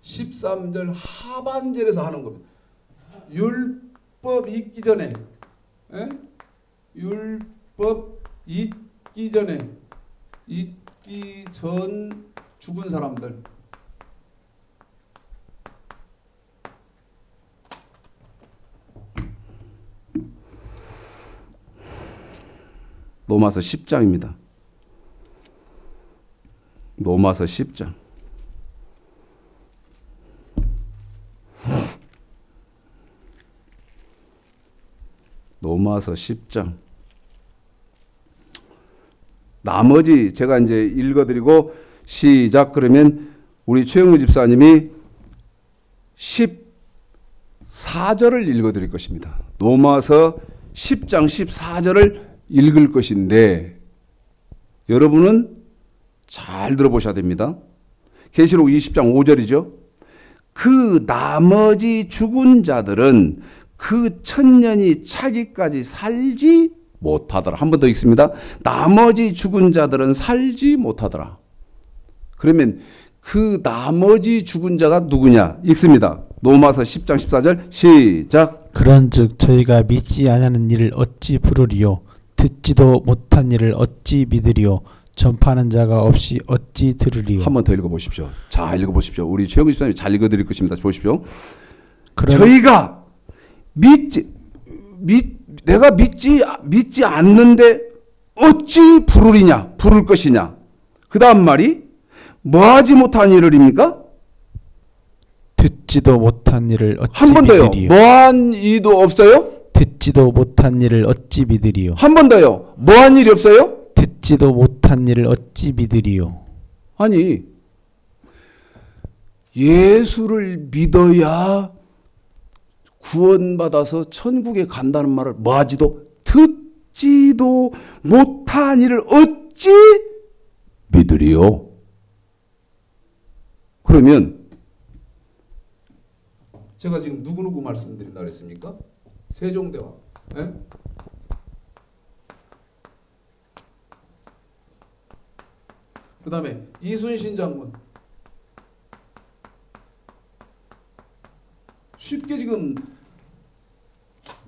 13절 하반절에서 하는 겁니다. 율법 있기 전에, 에? 율법 있기 전에, 있기 전 죽은 사람들. 로마서 10장입니다. 로마서 10장. 로마서 10장. 나머지 제가 이제 읽어드리고 시작 그러면 우리 최영우 집사님이 14절을 읽어드릴 것입니다. 로마서 10장 14절을 읽을 것인데 여러분은 잘 들어보셔야 됩니다. 계시록 20장 5절이죠. 그 나머지 죽은 자들은 그 천년이 차기까지 살지 못하더라. 한 번 더 읽습니다. 나머지 죽은 자들은 살지 못하더라. 그러면 그 나머지 죽은 자가 누구냐? 읽습니다. 로마서 10장 14절 시작. 그런즉 저희가 믿지 아니하는 일을 어찌 부르리요? 듣지도 못한 일을 어찌 믿으리요? 전파하는 자가 없이 어찌 들으리요? 한 번 더 읽어보십시오. 자, 읽어보십시오. 우리 최영우 집사님이 잘 읽어드릴 것입니다. 보십시오. 저희가 내가 믿지 않는데 어찌 부르리냐? 부를 것이냐? 그 다음 말이 뭐하지 못한 일을입니까? 듣지도 못한 일을 어찌 한 번 더요. 믿으리요? 뭐한 이도 없어요? 듣지도 못한 일을 어찌 믿으리요? 한 번 더요. 뭐한 일이 없어요? 듣지도 못한 일을 어찌 믿으리요? 아니, 예수를 믿어야 구원받아서 천국에 간다는 말을 뭐하지도 듣지도 못한 일을 어찌 믿으리요? 그러면 제가 지금 누구누구 말씀드린다 그랬습니까? 세종대왕. 예? 그 다음에 이순신 장군. 쉽게 지금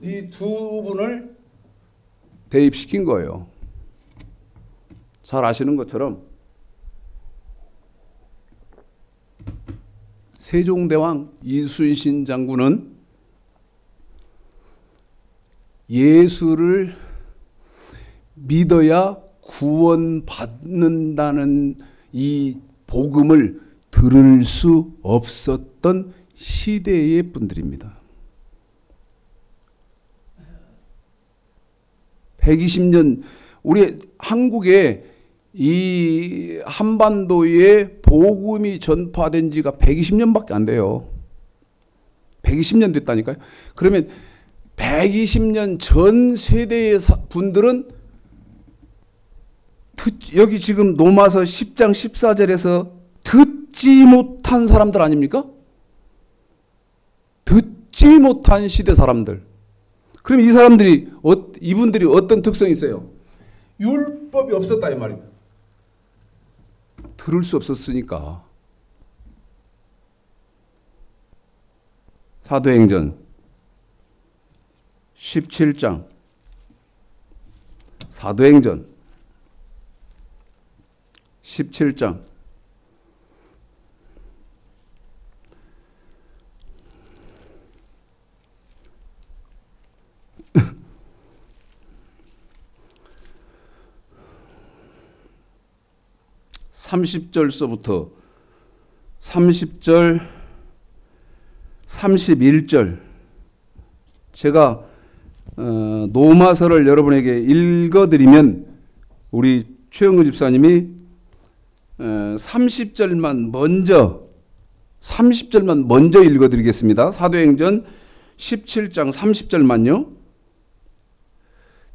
이 두 분을 대입시킨 거예요. 잘 아시는 것처럼 세종대왕 이순신 장군은 예수를 믿어야 구원받는다는 이 복음을 들을 수 없었던 시대의 분들입니다. 120년 우리 한국에 이 한반도에 복음이 전파된 지가 120년밖에 안 돼요. 120년 됐다니까요. 그러면 120년 전 세대의 분들은 여기 지금 로마서 10장 14절에서 듣지 못한 사람들 아닙니까? 듣지 못한 시대 사람들. 그럼 이 사람들이 이분들이 어떤 특성이 있어요? 율법이 없었다 이 말이에요. 들을 수 없었으니까. 사도행전 17장 사도행전 17장 30절서부터 30절 31절 제가 로마서를 여러분에게 읽어드리면 우리 최영우 집사님이 30절만 먼저 읽어드리겠습니다. 사도행전 17장 30절만요.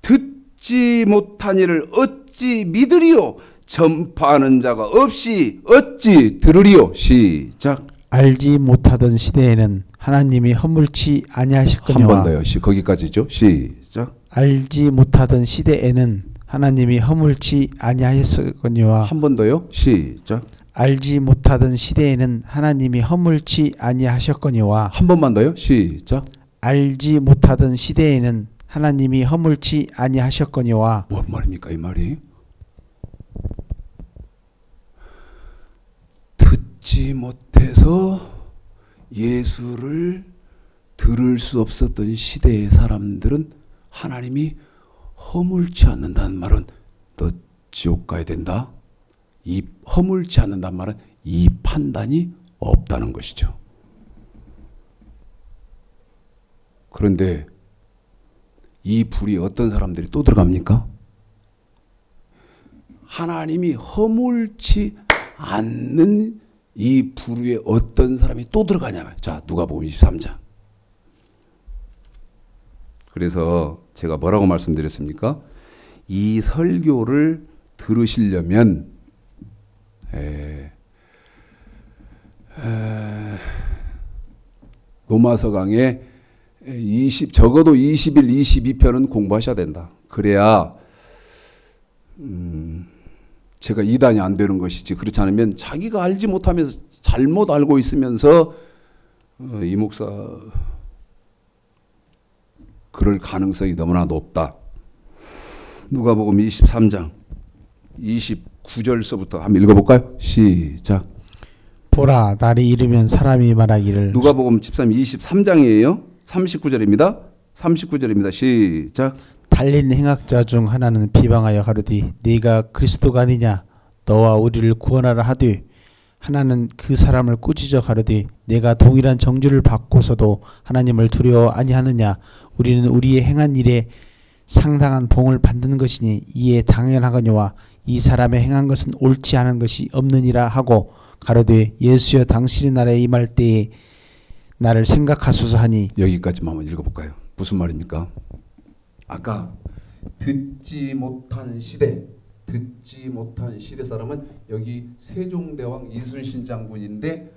듣지 못한 일을 어찌 믿으리요? 전파하는 자가 없이 어찌 들으리요? 시작. 알지 못하던 시대에는 하나님이 허물치 아니하셨거니와. 한 번 더요. 거기까지죠. 시작. 알지 못하던 시대에는 하나님이 허물치 아니하셨거니와. 한 번 더요. 시작. 알지 못하던 시대에는 하나님이 허물치 아니하셨거니와. 한 번만 더요. 시작. 알지 못하던 시대에는 하나님이 허물치 아니하셨거니와. 뭔 말입니까 이 말이? 듣지 못해서 예수를 들을 수 없었던 시대의 사람들은 하나님이 허물지 않는다는 말은 너 지옥 가야 된다. 이 허물지 않는다는 말은 이 판단이 없다는 것이죠. 그런데 이 불이 어떤 사람들이 또 들어갑니까? 하나님이 허물지 않는 이 불 위에 어떤 사람이 또 들어가냐면, 자, 누가복음 23장. 그래서 제가 뭐라고 말씀드렸습니까? 이 설교를 들으시려면 로마서강에 적어도 20일, 22편은 공부하셔야 된다. 그래야 제가 이단이 안 되는 것이지, 그렇지 않으면 자기가 알지 못하면서 잘못 알고 있으면서 이 목사 그럴 가능성이 너무나 높다. 누가복음 23장 29절서부터 한번 읽어볼까요? 시작. 보라, 날이 이르면 사람이 말하기를. 누가복음 23장이에요. 39절입니다. 39절입니다. 시작. 달린 행악자 중 하나는 비방하여 가로되 네가 그리스도가 아니냐 너와 우리를 구원하라 하되, 하나는 그 사람을 꾸짖어 가로되 내가 동일한 정죄를 받고서도 하나님을 두려워 아니하느냐. 우리는 우리의 행한 일에 상당한 봉을 받는 것이니 이에 당연하거니와 이 사람의 행한 것은 옳지 않은 것이 없느니라 하고 가로되 예수여 당신의 나라에 임할 때에 나를 생각하소서 하니. 여기까지만 한번 읽어볼까요? 무슨 말입니까? 아까 듣지 못한 시대 사람은 여기 세종대왕 이순신 장군인데,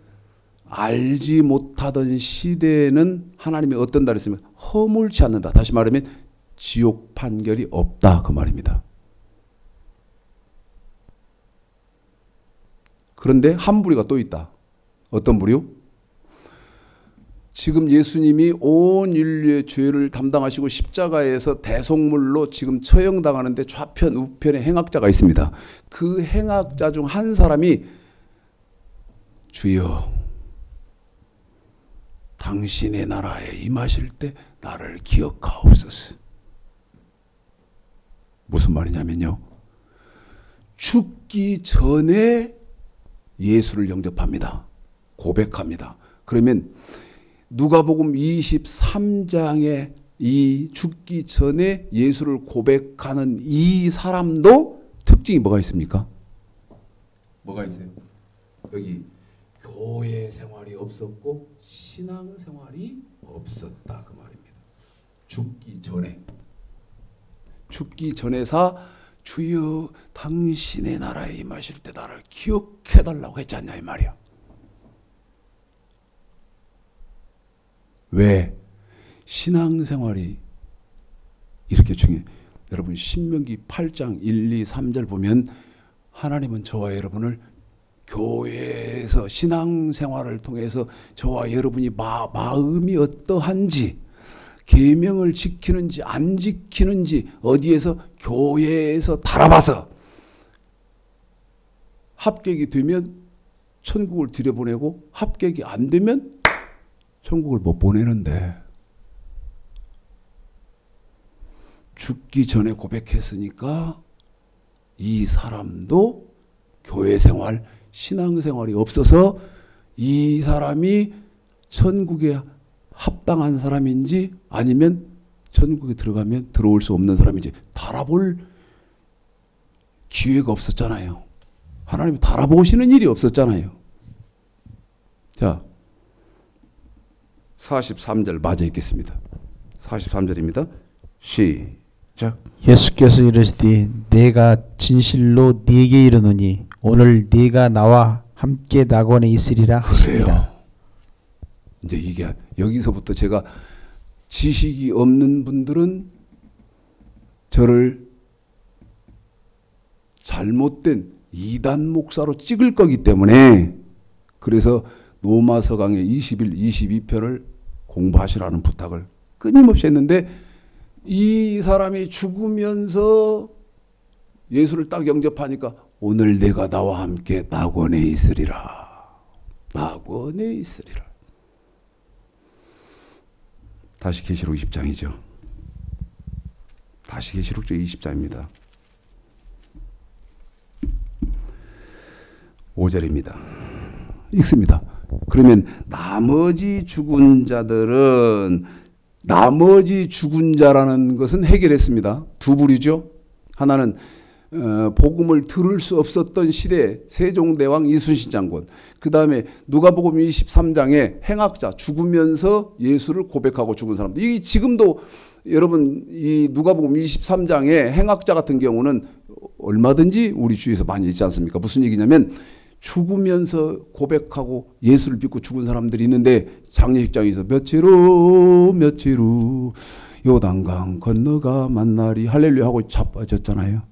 알지 못하던 시대에는 하나님이 어떤 달을 쓰면 허물지 않는다. 다시 말하면 지옥 판결이 없다, 그 말입니다. 그런데 한 부류가 또 있다. 어떤 부류? 지금 예수님이 온 인류의 죄를 담당하시고 십자가에서 대속물로 지금 처형당하는데 좌편 우편에 행악자가 있습니다. 그 행악자 중 한 사람이 주여 당신의 나라에 임하실 때 나를 기억하옵소서. 무슨 말이냐면요, 죽기 전에 예수를 영접합니다. 고백합니다. 그러면 누가복음 23장에 이 죽기 전에 예수를 고백하는 이 사람도 특징이 뭐가 있습니까? 뭐가 있어요? 여기 교회 생활이 없었고 신앙 생활이 없었다, 그 말입니다. 죽기 전에사 주여 당신의 나라에 임하실 때 나를 기억해달라고 했지 않냐 이 말이야. 왜? 신앙생활이 이렇게 중요해. 여러분 신명기 8장 1, 2, 3절 보면 하나님은 저와 여러분을 교회에서 신앙생활을 통해서 저와 여러분이 마음이 어떠한지, 계명을 지키는지 안 지키는지 어디에서 교회에서 달아봐서 합격이 되면 천국을 들여보내고 합격이 안 되면 천국을 못 보내는데, 죽기 전에 고백했으니까 이 사람도 교회 생활, 신앙 생활이 없어서 이 사람이 천국에 합당한 사람인지 아니면 천국에 들어가면 들어올 수 없는 사람인지 달아볼 기회가 없었잖아요. 하나님이 달아보시는 일이 없었잖아요. 자, 43절 마저 읽겠습니다. 43절입니다. 시작. 예수께서 이르시되 내가 진실로 네게 이르노니 오늘 네가 나와 함께 낙원에 있으리라 하시니라. 그래요. 이제 이게 여기서부터 제가 지식이 없는 분들은 저를 잘못된 이단 목사로 찍을 거기 때문에, 그래서 로마서강의 21, 22편을 공부하시라는 부탁을 끊임없이 했는데 이 사람이 죽으면서 예수를 딱 영접하니까 오늘 내가 나와 함께 낙원에 있으리라. 낙원에 있으리라. 다시 계시록 20장이죠. 다시 계시록 20장입니다. 5절입니다. 읽습니다. 그러면 나머지 죽은 자들은 나머지 죽은 자라는 것은 해결했습니다. 두 부류죠. 하나는 복음을 들을 수 없었던 시대 세종대왕 이순신 장군. 그 다음에 누가복음 23장에 행악자 죽으면서 예수를 고백하고 죽은 사람들. 이 지금도 여러분 이 누가복음 23장에 행악자 같은 경우는 얼마든지 우리 주위에서 많이 있지 않습니까? 무슨 얘기냐면 죽으면서 고백하고 예수를 믿고 죽은 사람들이 있는데 장례식장에서 며칠 후 요단강 건너가 만나리 할렐루야 하고 자빠졌잖아요.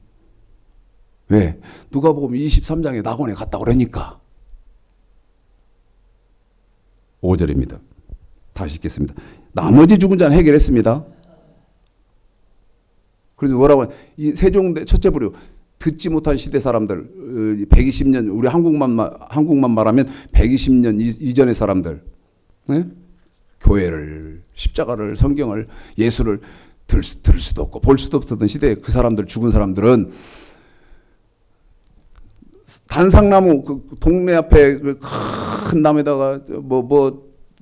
왜? 누가복음 23장에 낙원에 갔다 그러니까. 5절입니다. 다시 읽겠습니다. 나머지 죽은 자는 해결했습니다. 그래서 뭐라고 하냐. 이 세종대 첫째 부류 듣지 못한 시대 사람들 120년 우리 한국만 말하면 120년 이전의 사람들 네? 교회를 십자가를 성경을 예수를 들을 수도 없고 볼 수도 없었던 시대에 그 사람들 죽은 사람들은 단상나무 그 동네 앞에 그 큰 나무에다가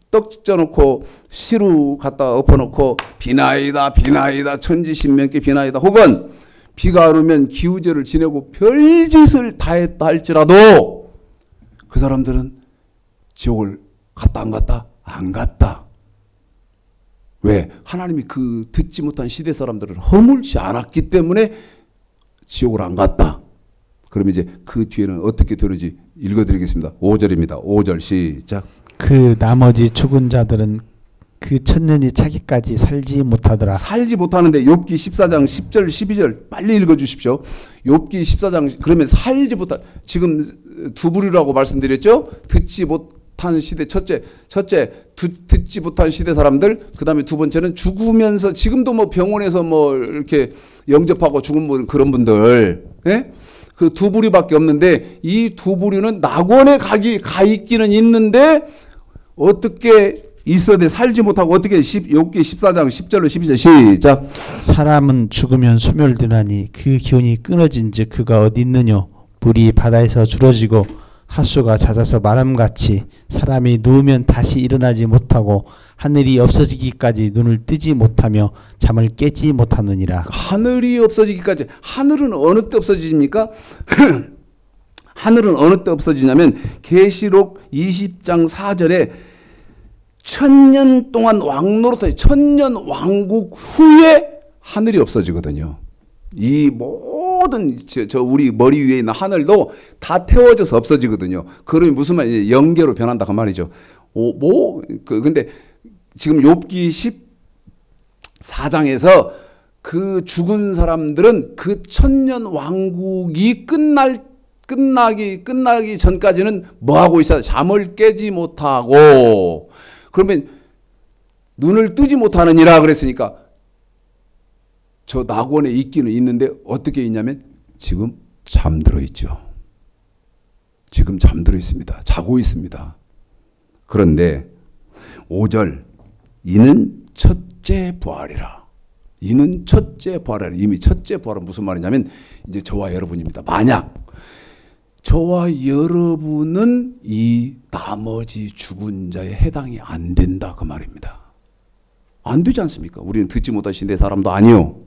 떡 쪄놓고 시루 갖다 엎어놓고 비나이다 천지신명께 비나이다 혹은 비가 안 오면 기우제를 지내고 별짓을 다 했다 할지라도 그 사람들은 지옥을 갔다 안 갔다? 안 갔다. 왜? 하나님이 그 듣지 못한 시대 사람들을 허물지 않았기 때문에 지옥을 안 갔다. 그럼 이제 그 뒤에는 어떻게 되는지 읽어드리겠습니다. 5절입니다. 5절 시작. 그 나머지 죽은 자들은 그 천년이 차기까지 살지 못하더라. 살지 못하는데 욥기 14장 10절 12절 빨리 읽어주십시오. 욥기 14장 그러면 살지 못한 지금 두 부류라고 말씀드렸죠. 듣지 못한 시대 첫째 듣지 못한 시대 사람들 그 다음에 두 번째는 죽으면서 지금도 뭐 병원에서 뭐 이렇게 영접하고 죽은 분 그런 분들 예? 그 두 부류밖에 없는데 이 두 부류는 낙원에 가 있기는 있는데 어떻게 있어야 돼? 살지 못하고 어떻게 욥기 14장 10절로 12절 시작. 사람은 죽으면 소멸되나니 그 기운이 끊어진즉 그가 어디 있느냐. 물이 바다에서 줄어지고 하수가 잦아서 마름같이 사람이 누우면 다시 일어나지 못하고 하늘이 없어지기까지 눈을 뜨지 못하며 잠을 깨지 못하느니라. 하늘이 없어지기까지. 하늘은 어느 때 없어집니까? 하늘은 어느 때 없어지냐면 계시록 20장 4절에 천년 동안 왕노릇해 천년 왕국 후에 하늘이 없어지거든요. 이 모든 우리 머리 위에 있는 하늘도 다 태워져서 없어지거든요. 그러면 무슨 말이에요? 영계로 변한다 그 말이죠. 근데 지금 욥기 14장에서 그 죽은 사람들은 그 천년 왕국이 끝나기 전까지는 뭐 하고 있어요? 잠을 깨지 못하고 그러면 눈을 뜨지 못하느니라 그랬으니까 저 낙원에 있기는 있는데 어떻게 있냐면 지금 잠들어 있죠. 지금 잠들어 있습니다. 자고 있습니다. 그런데 5절 이는 첫째 부활이라. 이는 첫째 부활이라. 이미 첫째 부활은 무슨 말이냐면 이제 저와 여러분입니다. 만약 저와 여러분은 이 나머지 죽은 자에 해당이 안 된다 그 말입니다. 안 되지 않습니까? 우리는 듣지 못한 시대 사람도 아니요.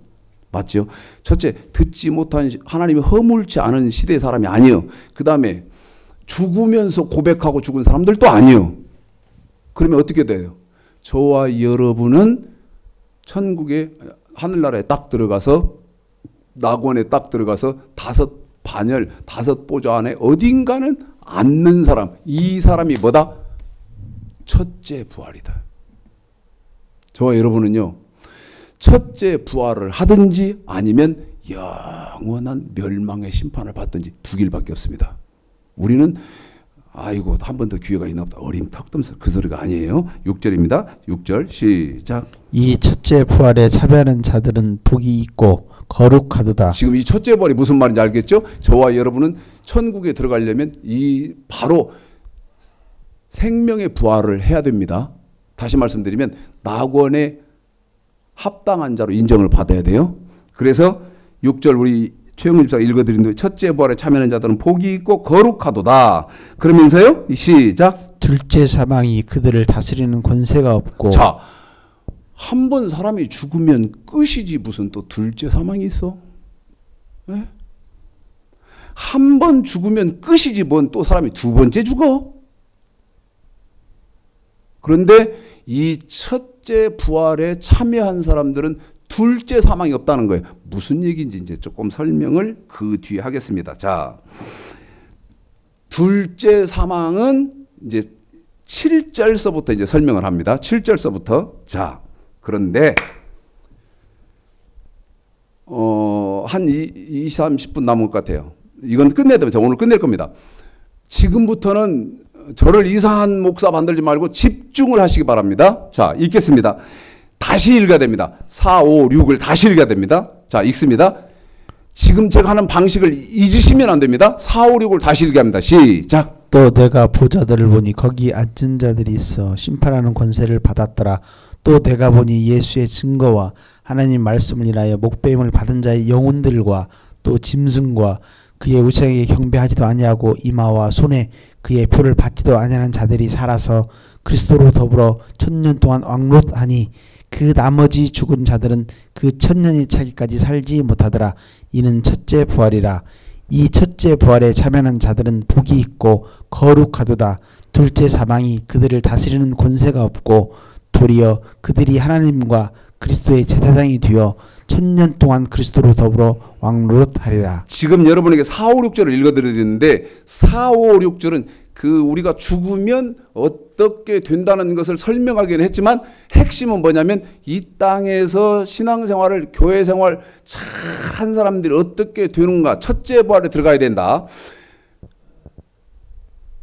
맞죠? 첫째, 듣지 못한 하나님이 허물지 않은 시대 사람이 아니요. 그 다음에 죽으면서 고백하고 죽은 사람들도 아니요. 그러면 어떻게 돼요? 저와 여러분은 천국의 하늘나라에 딱 들어가서 낙원에 딱 들어가서 다섯 보좌 안에 어딘가는 앉는 사람. 이 사람이 뭐다? 첫째 부활이다. 저와 여러분은요. 첫째 부활을 하든지 아니면 영원한 멸망의 심판을 받든지 두 길밖에 없습니다. 우리는 아이고 한 번 더 기회가 있나 보다. 어림턱덤 그 소리가 아니에요. 6절입니다. 6절 시작. 이 첫째 부활에 참여하는 자들은 복이 있고 거룩하도다. 지금 이 첫째 부활이 무슨 말인지 알겠죠? 저와 여러분은 천국에 들어가려면 이 바로 생명의 부활을 해야 됩니다. 다시 말씀드리면 낙원에 합당한 자로 인정을 받아야 돼요. 그래서 6절 우리 최영훈 집사가 읽어드린 대로 첫째 부활에 참여하는 자들은 복이 있고 거룩하도다. 그러면서요. 시작. 둘째 사망이 그들을 다스리는 권세가 없고. 자, 한 번 사람이 죽으면 끝이지 무슨 또 둘째 사망이 있어? 네? 한 번 죽으면 끝이지 뭔 또 사람이 두 번째 죽어? 그런데 이 첫째 부활에 참여한 사람들은 둘째 사망이 없다는 거예요. 무슨 얘기인지 이제 조금 설명을 그 뒤에 하겠습니다. 자, 둘째 사망은 이제 7절서부터 이제 설명을 합니다. 7절서부터. 자, 그런데 한 20, 30분 남은 것 같아요. 이건 끝내야 됩니다. 오늘 끝낼 겁니다. 지금부터는 저를 이상한 목사 만들지 말고 집중을 하시기 바랍니다. 자, 읽겠습니다. 다시 읽어야 됩니다. 4, 5, 6을 다시 읽어야 됩니다. 자, 읽습니다. 지금 제가 하는 방식을 잊으시면 안 됩니다. 4, 5, 6을 다시 읽어야 합니다. 시작. 또 내가 보좌들을 보니 거기 앉은 자들이 있어 심판하는 권세를 받았더라. 또 내가 보니 예수의 증거와 하나님 말씀을 인하여 목배임을 받은 자의 영혼들과 또 짐승과 그의 우상에게 경배하지도 아니하고 이마와 손에 그의 표를 받지도 아니하는 자들이 살아서 그리스도로 더불어 1000년 동안 왕노하니 그 나머지 죽은 자들은 그 1000년이 차기까지 살지 못하더라. 이는 첫째 부활이라. 이 첫째 부활에 참여하는 자들은 복이 있고 거룩하도다. 둘째 사망이 그들을 다스리는 권세가 없고 도리어 그들이 하나님과 그리스도의 제사장이 되어 1000년 동안 그리스도로 더불어 왕노릇하리라. 지금 여러분에게 4, 5, 6절을 읽어드리는데 4, 5, 6절은 그 우리가 죽으면 어떻게 된다는 것을 설명하기는 했지만 핵심은 뭐냐면 이 땅에서 신앙생활을 교회생활 잘한 사람들이 어떻게 되는가. 첫째 부활에 들어가야 된다.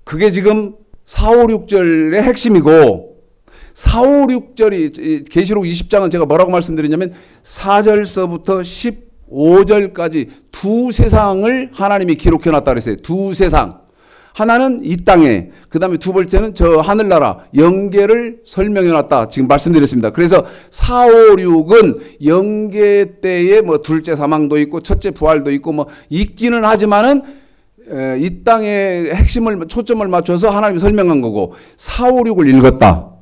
그게 지금 4, 5, 6절의 핵심이고 4, 5, 6절이 계시록 20장은 제가 뭐라고 말씀드렸냐면 4절서부터 15절까지 두 세상을 하나님이 기록해 놨다 그랬어요. 두 세상. 하나는 이 땅에, 그 다음에 두 번째는 저 하늘나라, 영계를 설명해 놨다. 지금 말씀드렸습니다. 그래서 4, 5, 6은 영계 때에 뭐 둘째 사망도 있고 첫째 부활도 있고 뭐 있기는 하지만은 이 땅의 핵심을, 초점을 맞춰서 하나님이 설명한 거고 4, 5, 6을 읽었다.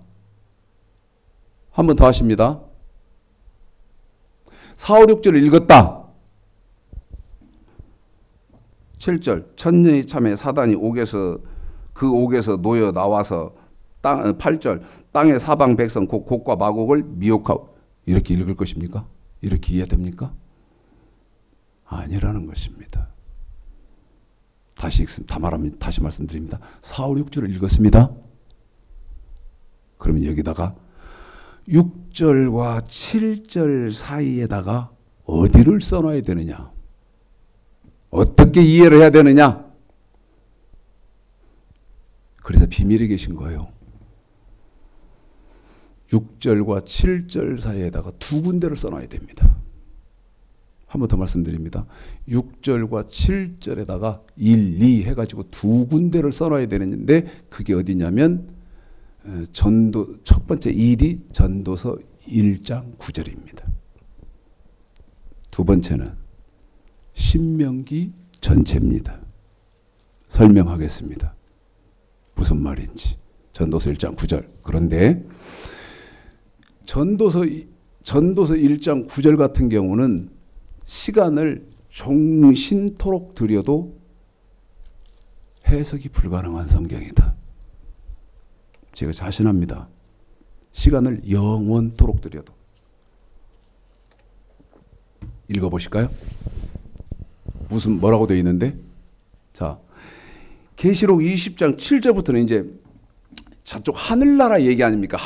한 번 더 하십니다. 4, 5, 6절을 읽었다. 7절 천년이 참에 사단이 그 옥에서 놓여 나와서 8절 땅의 사방 백성 곧 곡과 마곡을 미혹하고. 이렇게 읽을 것입니까? 이렇게 이해가 됩니까? 아니라는 것입니다. 다시 말씀드립니다. 4, 5, 6절을 읽었습니다. 그러면 여기다가 6절과 7절 사이에다가 어디를 써놔야 되느냐? 어떻게 이해를 해야 되느냐? 그래서 비밀이 계신 거예요. 6절과 7절 사이에다가 두 군데를 써놔야 됩니다. 한 번 더 말씀드립니다. 6절과 7절에다가 1, 2 해가지고 두 군데를 써놔야 되는데 그게 어디냐면 첫 번째 1이 전도서 1장 9절입니다. 두 번째는 신명기 전체입니다. 설명하겠습니다. 무슨 말인지. 전도서 1장 9절. 그런데 전도서 1장 9절 같은 경우는 시간을 종신토록 들여도 해석이 불가능한 성경이다. 제가 자신합니다. 시간을 영원토록 들여도. 읽어보실까요? 뭐라고 되어 있는데? 자, 계시록 20장 7절부터는 이제 저쪽 하늘나라 얘기 아닙니까?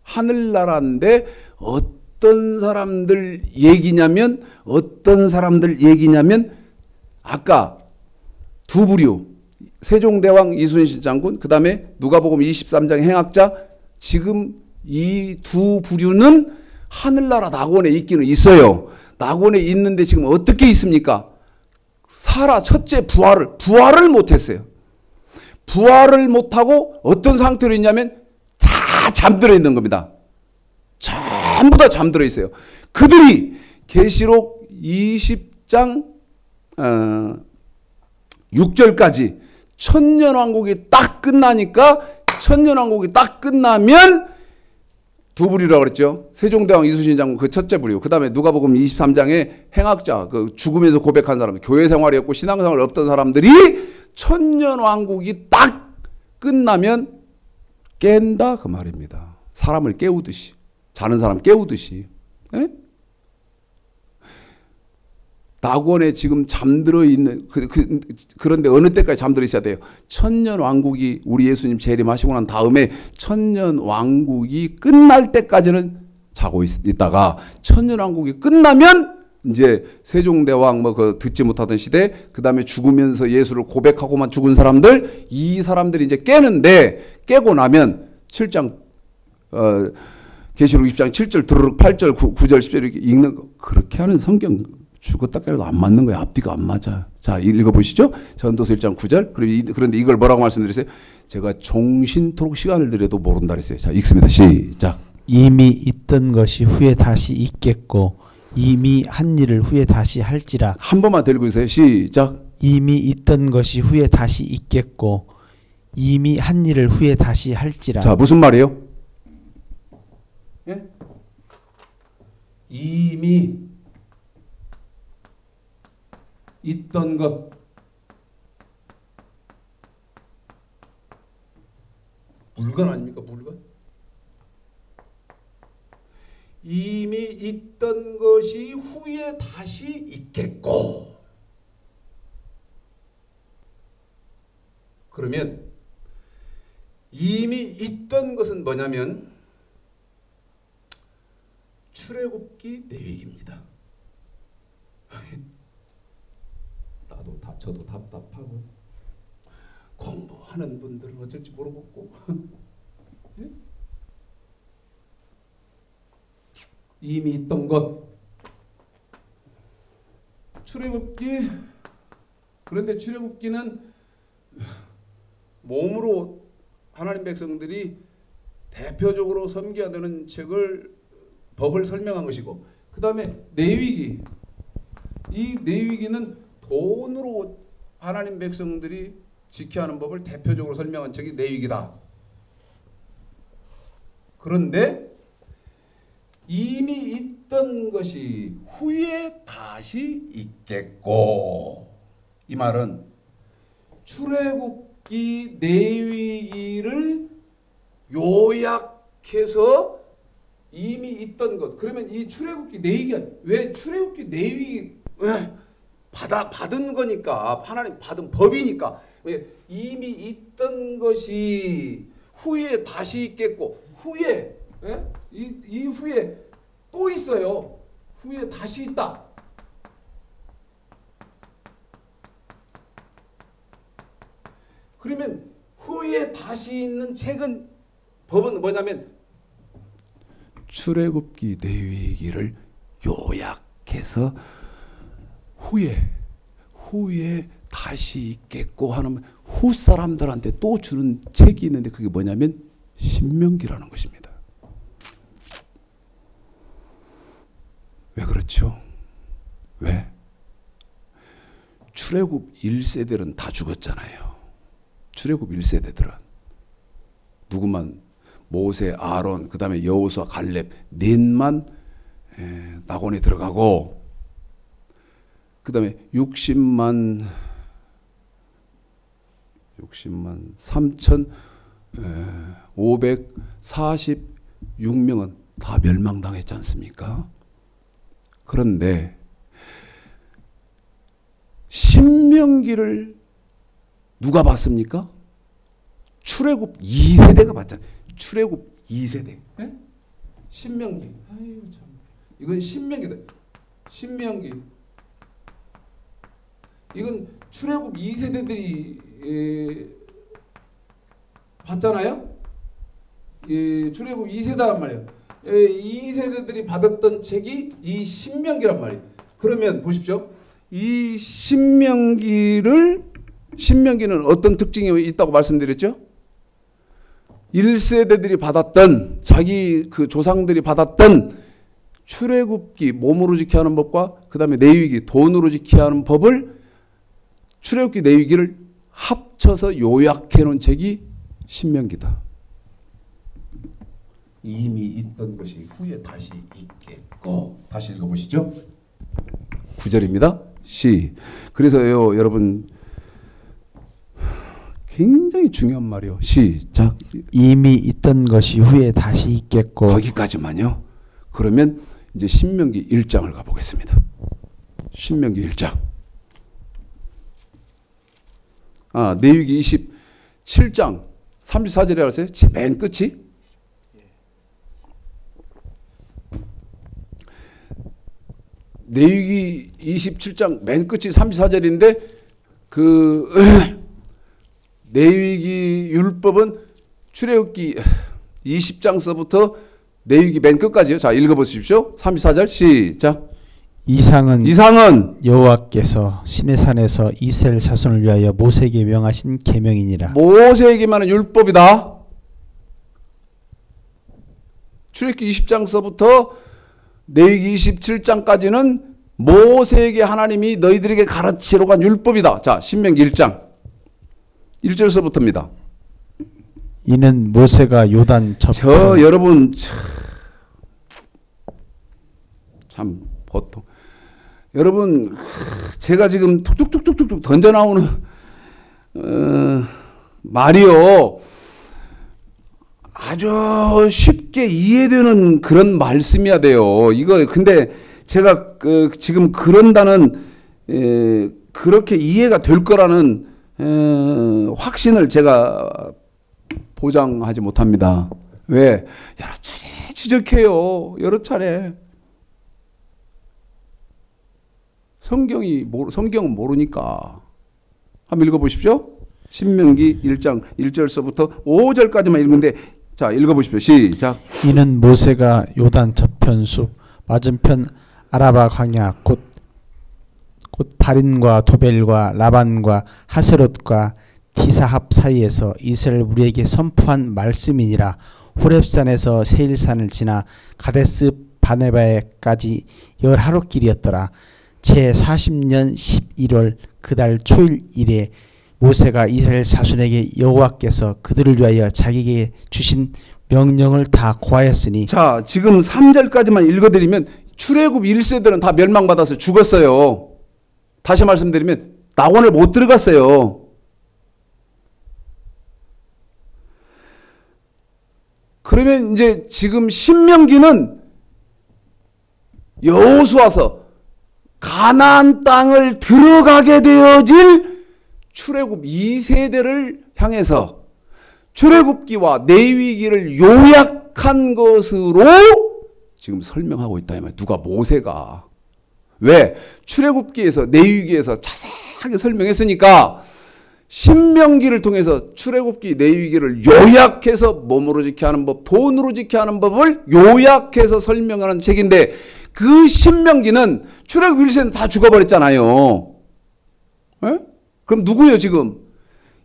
하늘나라인데 어떤 사람들 얘기냐면 아까 두 부류 세종대왕 이순신 장군, 그 다음에 누가복음 23장 행악자, 지금 이 두 부류는 하늘나라 낙원에 있기는 있어요. 낙원에 있는데 지금 어떻게 있습니까? 첫째 부활을 못했어요. 부활을 못하고 어떤 상태로 있냐면 다 잠들어 있는 겁니다. 전부 다 잠들어 있어요. 그들이 계시록 20장 6절까지 천년왕국이 딱 끝나니까, 천년왕국이 딱 끝나면 두 부류라고 그랬죠. 세종대왕 이순신 장군 그 첫째 부류. 그 다음에 누가복음 23장에 행악자, 그 죽으면서 고백한 사람, 교회 생활이 없고 신앙생활이 없던 사람들이 천년왕국이 딱 끝나면 깬다 그 말입니다. 사람을 깨우듯이, 자는 사람 깨우듯이. 에? 낙원에 지금 잠들어 있는, 그런데 어느 때까지 잠들어 있어야 돼요? 천년왕국이, 우리 예수님 재림하시고 난 다음에 천년왕국이 끝날 때까지는 자고 있다가 천년왕국이 끝나면 이제 세종대왕 그 듣지 못하던 시대, 그 다음에 죽으면서 예수를 고백하고만 죽은 사람들, 이 사람들이 이제 깨는데, 깨고 나면 7장, 계시록 20장 7절, 드르륵 8절, 9절, 10절 이렇게 읽는 거. 그렇게 하는 성경 죽었다 깨도 안 맞는 거예요. 앞뒤가 안 맞아. 자, 읽어보시죠. 전도서 1장 9절. 그런데 이걸 뭐라고 말씀드렸어요? 제가 종신토록 시간을 들여도 모른다 그랬어요. 자, 읽습니다. 시작. 이미 있던 것이 후에 다시 있겠고 이미 한 일을 후에 다시 할지라. 한 번만 더 읽으세요. 시작. 이미 있던 것이 후에 다시 있겠고 이미 한 일을 후에 다시 할지라. 자, 무슨 말이에요? 예? 이미 있던 것, 물건 아닙니까? 물건? 이미 있던 것이 후에 다시 있겠고. 그러면 이미 있던 것은 뭐냐면 출애굽기 내위기입니다. 저도 답답하고 공부하는 분들은 어쩔지 모르겠고 예? 이미 있던 것 출애굽기. 그런데 출애굽기는 몸으로 하나님 백성들이 대표적으로 섬겨야 되는 책을, 법을 설명한 것이고, 그 다음에 내위기, 이 내위기는 돈으로 하나님 백성들이 지켜야 하는 법을 대표적으로 설명한 책이 내위기다. 그런데 이미 있던 것이 후에 다시 있겠고, 이 말은 출애굽기 내위기를 요약해서 이미 있던 것. 그러면 이 출애굽기 내위기가 왜 출애굽기 내위기 받은 거니까, 하나님 받은 법이니까. 이미 있던 것이 후에 다시 있겠고, 후에 이 후에 또 있어요. 후에 다시 있다. 그러면 후에 다시 있는 책은, 법은 뭐냐면 출애굽기 내위기를 요약해서 후에 다시 있겠고 하는, 후 사람들한테 또 주는 책이 있는데 그게 뭐냐면 신명기라는 것입니다. 왜 그렇죠? 왜? 출애굽 1세대는 다 죽었잖아요. 출애굽 1세대들은 누구만, 모세, 아론, 그 다음에 여호수아, 갈렙 넷만 낙원에 들어가고, 그 다음에 60만 3,546명은 다 멸망당했지 않습니까? 그런데 신명기를 누가 봤습니까? 출애굽 2세대가 봤잖아요. 출애굽 2세대. 예? 신명기. 아이고 참. 이건 신명기다. 신명기. 이건 출애굽 2세대들이 받잖아요. 출애굽 2세대란 말이에요. 2세대들이 받았던 책이 이 신명기란 말이에요. 그러면 보십시오. 이 신명기는 어떤 특징이 있다고 말씀드렸죠? 1세대들이 받았던 자기 그 조상들이 받았던 출애굽기 몸으로 지켜야 하는 법과 그 다음에 레위기 돈으로 지켜야 하는 법을 출애굽기 레위기를 합쳐서 요약해 놓은 책이 신명기다. 이미 있던 것이 후에 다시 있겠고. 다시 읽어보시죠. 9절입니다. 그래서요 여러분 굉장히 중요한 말이요. 시작. 이미 있던 것이 후에 다시 있겠고. 거기까지만요. 그러면 이제 신명기 1장을 가보겠습니다. 신명기 1장. 레위기 27장 34절에 알았어요? 맨 끝이. 레위기 27장 맨 끝이 34절인데 그 레위기 율법은 출애굽기 20장서부터 레위기 맨 끝까지요. 자, 읽어보십시오. 34절 시작. 이상은 여호와께서 시내산에서 이스라엘 자손을 위하여 모세에게 명하신 계명이니라. 모세에게만은 율법이다. 출애굽기 20장서부터 레위기 27장까지는 모세에게 하나님이 너희들에게 가르치러 간 율법이다. 자, 신명기 1장 1절서부터입니다. 이는 모세가 요단 여러분 참 보통 여러분 제가 지금 툭툭툭툭툭 던져 나오는 말이요 아주 쉽게 이해되는 그런 말씀이야 돼요. 이거 근데 제가 지금 그런다는 그렇게 이해가 될 거라는 확신을 제가 보장하지 못합니다. 왜? 여러 차례 지적해요. 여러 차례. 성경은 모르니까. 한번 읽어보십시오. 신명기 1장 1절서부터 5절까지만 읽는데 자 읽어보십시오. 시작. 이는 모세가 요단 저편 숲 맞은편 아라바 광야 곧 바린과 도벨과 라반과 하세롯과 디사합 사이에서 이스라엘 무리에게 선포한 말씀이니라. 호렙산에서 세일산을 지나 가데스 바네바에까지 10하루길이었더라. 제 40년 11월 그달 초일 이래 모세가 이스라엘 자손에게 여호와께서 그들을 위하여 자기에게 주신 명령을 다 고하였으니. 자, 지금 3절까지만 읽어드리면 출애굽 1세들은 다 멸망받아서 죽었어요. 다시 말씀드리면 낙원을 못 들어갔어요. 그러면 이제 지금 신명기는 여호수아서 가나안 땅을 들어가게 되어질 출애굽 2세대를 향해서 출애굽기와 레위기를 요약한 것으로 지금 설명하고 있다 이 말이에요. 누가 모세가. 왜? 출애굽기에서 레위기에서 자세하게 설명했으니까 신명기를 통해서 출애굽기 레위기를 요약해서 몸으로 지켜야 하는 법, 돈으로 지켜야 하는 법을 요약해서 설명하는 책인데 그 신명기는 출애굽 1세는 다 죽어버렸잖아요. 에? 그럼 누구예요 지금?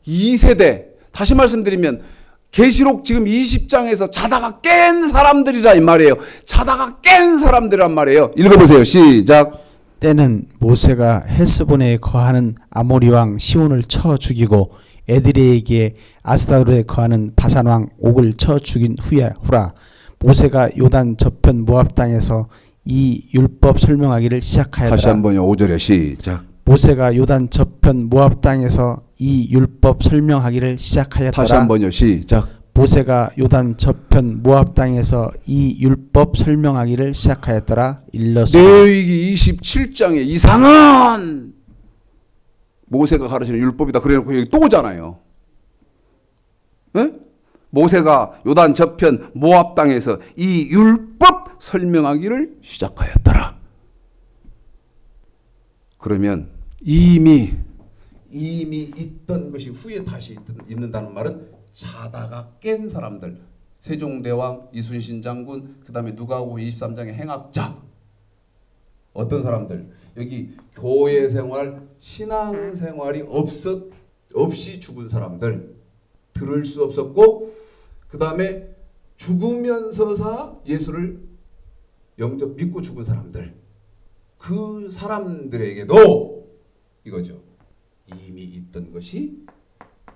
2세대. 다시 말씀드리면 계시록 지금 20장에서 자다가 깬 사람들이라 이 말이에요. 자다가 깬 사람들이란 말이에요. 읽어보세요. 시작. 때는 모세가 헬스본에 거하는 아모리 왕 시온을 쳐 죽이고 에드레에게 아스다롯에 거하는 바산 왕 옥을 쳐 죽인 후라. 모세가 요단 저편 모압 땅에서 이 율법 설명하기를 시작하였더라. 다시 한번요. 5절에 시작. 모세가 요단 저편 모압 땅에서 이 율법 설명하기를 시작하였더라. 다시 한번요. 시작. 모세가 요단 저편 모압 땅에서 이 율법 설명하기를 시작하였더라. 일러서 레위기 27장에 이상한 모세가 가르치는 율법이다. 그래놓고 여기 또 오잖아요. 에? 모세가 요단 저편 모압 땅에서 이 율법 설명하기를 시작하였더라. 그러면 이미 있던 것이 후에 다시 있는다는 말은 자다가 깬 사람들, 세종대왕, 이순신 장군, 그 다음에 누가복음 23장의 행악자, 어떤 사람들, 여기 교회 생활, 신앙 생활이 없이 죽은 사람들, 들을 수 없었고, 그 다음에 죽으면서사 예수를 영접 믿고 죽은 사람들, 그 사람들에게도 이거죠. 이미 있던 것이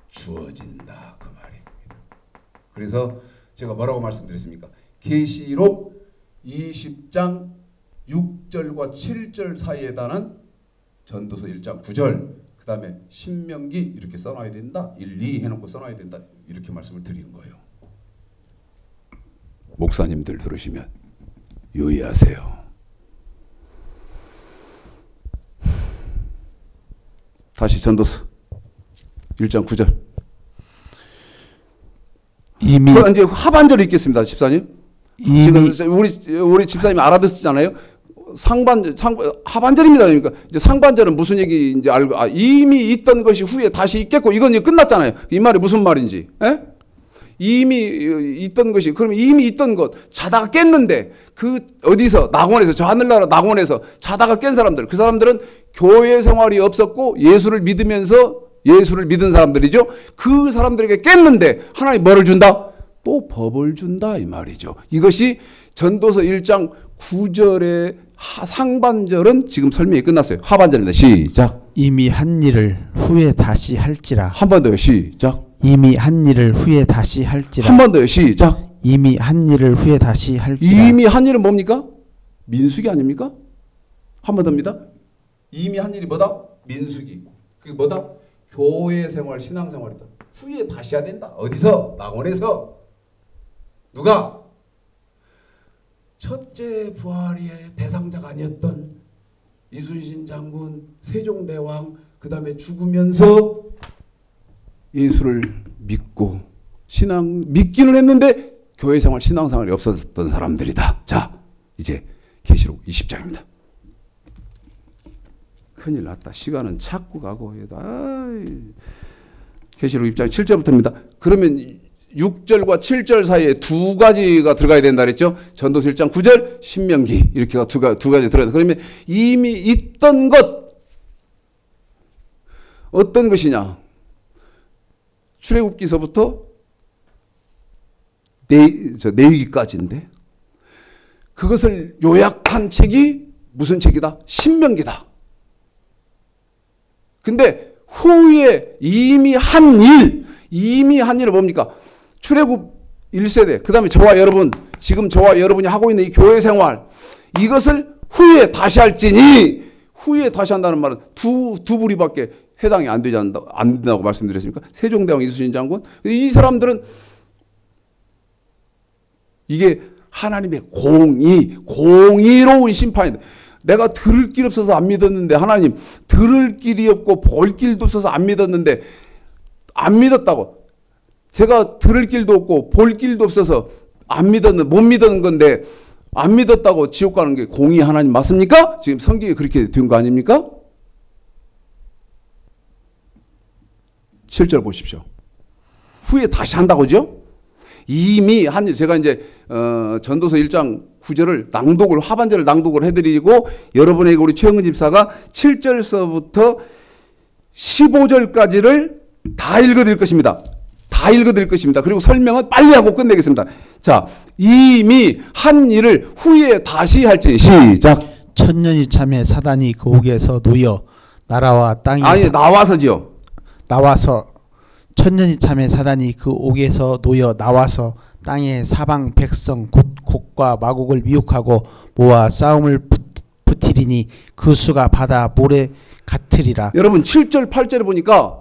주어진다, 그 말입니다. 그래서 제가 뭐라고 말씀드렸습니까? 계시록 20장 6절과 7절 사이에 해당하는 전도서 1장 9절, 그 다음에 신명기 이렇게 써놔야 된다, 1, 2 해놓고 써놔야 된다, 이렇게 말씀을 드린 거예요. 목사님들 들으시면 유의하세요. 다시 전도서 1장 9절. 이미 이제 하반절이 있겠습니다, 집사님. 지금 우리 집사님이 알아듣잖아요. 하반절입니다. 그러니까 이제 상반절은 무슨 얘기 이제 알고, 이미 있던 것이 후에 다시 있겠고, 이건 이제 끝났잖아요. 이 말이 무슨 말인지. 에? 이미 있던 것이, 그럼 이미 있던 것, 자다가 깼는데, 그 어디서, 낙원에서, 저 하늘나라 낙원에서 자다가 깬 사람들, 그 사람들은 교회 생활이 없었고 예수를 믿으면서 예수를 믿은 사람들이죠. 그 사람들에게 깼는데 하나님 뭐를 준다? 또 법을 준다, 이 말이죠. 이것이 전도서 1장 9절의 상반절은 지금 설명이 끝났어요. 하반절입니다. 시작. 이미 한 일을 후에 다시 할지라. 한 번 더요. 시작. 이미 한 일을 후에 다시 할지라. 한 번 더요. 시작. 이미 한 일을 후에 다시 할지라. 이미 한 일은 뭡니까? 민수기 아닙니까? 한 번 더입니다. 이미 한 일이 뭐다? 민수기. 그게 뭐다? 교회 생활, 신앙 생활이다. 후에 다시 해야 된다. 어디서? 낙원에서. 누가? 첫째 부활의 대상자가 아니었던 이순신 장군, 세종대왕, 그 다음에 죽으면서 예수를 믿고 믿기는 했는데 교회 생활, 신앙 생활이 없었던 사람들이다. 자, 이제 계시록 20장입니다. 큰일 났다. 시간은 자꾸 가고. 계시록 20장 7절부터입니다. 그러면 6절과 7절 사이에 두 가지가 들어가야 된다 그랬죠. 전도서 1장 9절, 신명기 이렇게가 두 가지 들어가야 돼. 그러면 이미 있던 것 어떤 것이냐? 출애굽기서부터 내위기까지인데 그것을 요약한 책이 무슨 책이다? 신명기다. 근데 후에 이미 한 일은 뭡니까? 출애굽 1세대, 그 다음에 저와 여러분, 지금 저와 여러분이 하고 있는 이 교회 생활, 이것을 후에 다시 할지니, 후에 다시 한다는 말은 두 부류밖에 해당이 안 된다고 말씀드렸습니까? 세종대왕, 이순신 장군. 이 사람들은 이게 하나님의 공의로운 심판이다. 내가 들을 길 없어서 안 믿었는데, 하나님 들을 길이 없고 볼 길도 없어서 안 믿었는데, 안 믿었다고. 제가 들을 길도 없고 볼 길도 없어서 못 믿었는 건데 안 믿었다고 지옥 가는 게 공의 하나님 맞습니까? 지금 성경에 그렇게 된 거 아닙니까? 7절 보십시오. 후에 다시 한다고죠? 이미 한 일, 제가 이제 전도서 1장 9절을 하반절을 낭독을 해드리고 여러분에게 우리 최영근 집사가 7절서부터 15절까지를 다 읽어드릴 것입니다. 그리고 설명은 빨리 하고 끝내겠습니다. 자, 이미 한 일을 후에 다시 할지. 시작. 천년이 참에 사단이 그 옥에서 놓여 나라와 땅이 나와서지요. 나와서 천년이 참에 사단이 그 옥에서 놓여 나와서 땅의 사방 백성 곧 곡과 마곡을 미혹하고 모아 싸움을 붙이리니 그 수가 바다 모래 같으리라. 여러분 7절 8절에 보니까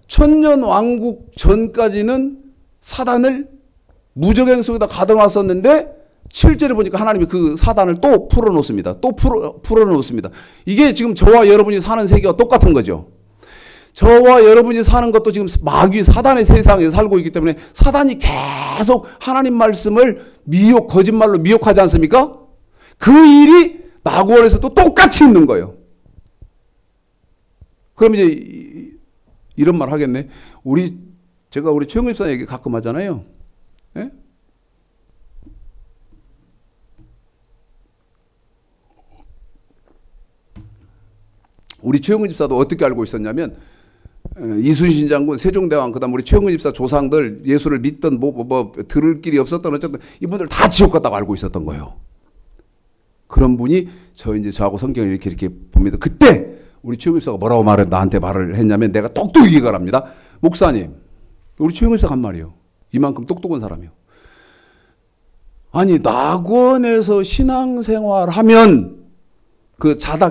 천년 왕국 전까지는 사단을 무적행 속에다 가둬놨었는데 7절에 보니까 하나님이 그 사단을 또 풀어놓습니다. 풀어놓습니다. 이게 지금 저와 여러분이 사는 세계와 똑같은 거죠. 저와 여러분이 사는 것도 지금 마귀 사단의 세상에 살고 있기 때문에 사단이 계속 하나님 말씀을 거짓말로 미혹하지 않습니까? 그 일이 낙원에서도 똑같이 있는 거예요. 그럼 이제 이런 말 하겠네. 제가 우리 최영근 집사 얘기 가끔 하잖아요. 예? 우리 최영근 집사도 어떻게 알고 있었냐면 이순신 장군, 세종대왕, 그다음 우리 최영근 집사 조상들 예수를 믿던 들을 길이 없었던 어쨌든 이분들 다 지옥 갔다고 알고 있었던 거예요. 그런 분이 저하고 성경을 이렇게 봅니다. 그때 우리 최영근 집사가 뭐라고 나한테 말을 했냐면 내가 똑똑히 기억을 합니다. 목사님, 우리 최영근 집사가 한 말이에요. 이만큼 똑똑한 사람이요. 아니 낙원에서 신앙생활하면 그 자다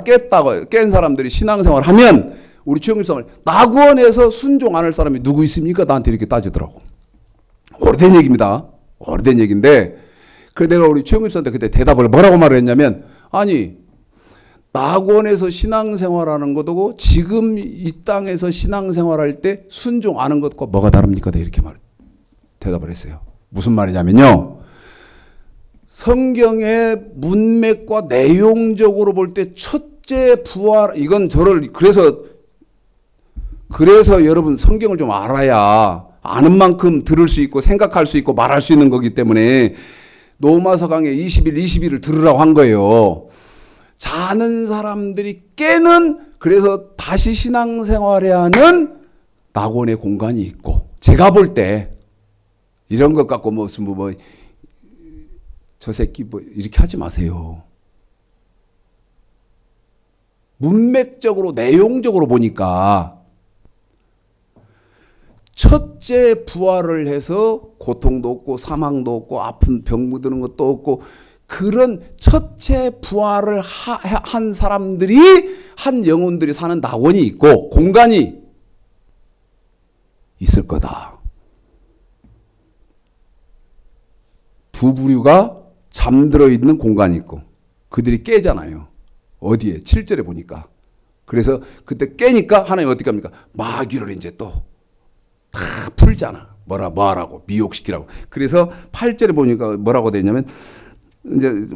깬 사람들이 신앙생활하면 우리 최영근 집사가 낙원에서 순종 안 할 사람이 누구 있습니까? 나한테 이렇게 따지더라고. 오래된 얘기입니다. 오래된 얘기인데 그래서 내가 우리 최영근 집사한테 그때 대답을 뭐라고 말을 했냐면 아니 낙원에서 신앙생활하는 것도 지금 이 땅에서 신앙생활할 때 순종 안 하는 것과 뭐가 다릅니까? 내가 이렇게 대답을 했어요. 무슨 말이냐면요. 성경의 문맥과 내용적으로 볼 때 첫째 부활 이건 그래서 여러분 성경을 좀 알아야 아는 만큼 들을 수 있고 생각할 수 있고 말할 수 있는 거기 때문에 로마서 강의 21, 22를 들으라고 한 거예요. 자는 사람들이 깨는 그래서 다시 신앙생활해야 하는 낙원의 공간이 있고 제가 볼 때 이런 것 갖고 저 새끼 이렇게 하지 마세요. 문맥적으로 내용적으로 보니까 첫째 부활을 해서 고통도 없고 사망도 없고 아픈 병 묻는 것도 없고 그런 첫째 부활을 한 사람들이 한 영혼들이 사는 낙원이 있고 공간이 있을 거다. 두 부류가 잠들어 있는 공간이 있고 그들이 깨잖아요. 어디에? 7절에 보니까. 그래서 그때 깨니까 하나님 어떻게 합니까? 마귀를 이제 또 다 풀잖아. 뭐하라고 미혹시키라고. 그래서 8절에 보니까 뭐라고 되냐면 이제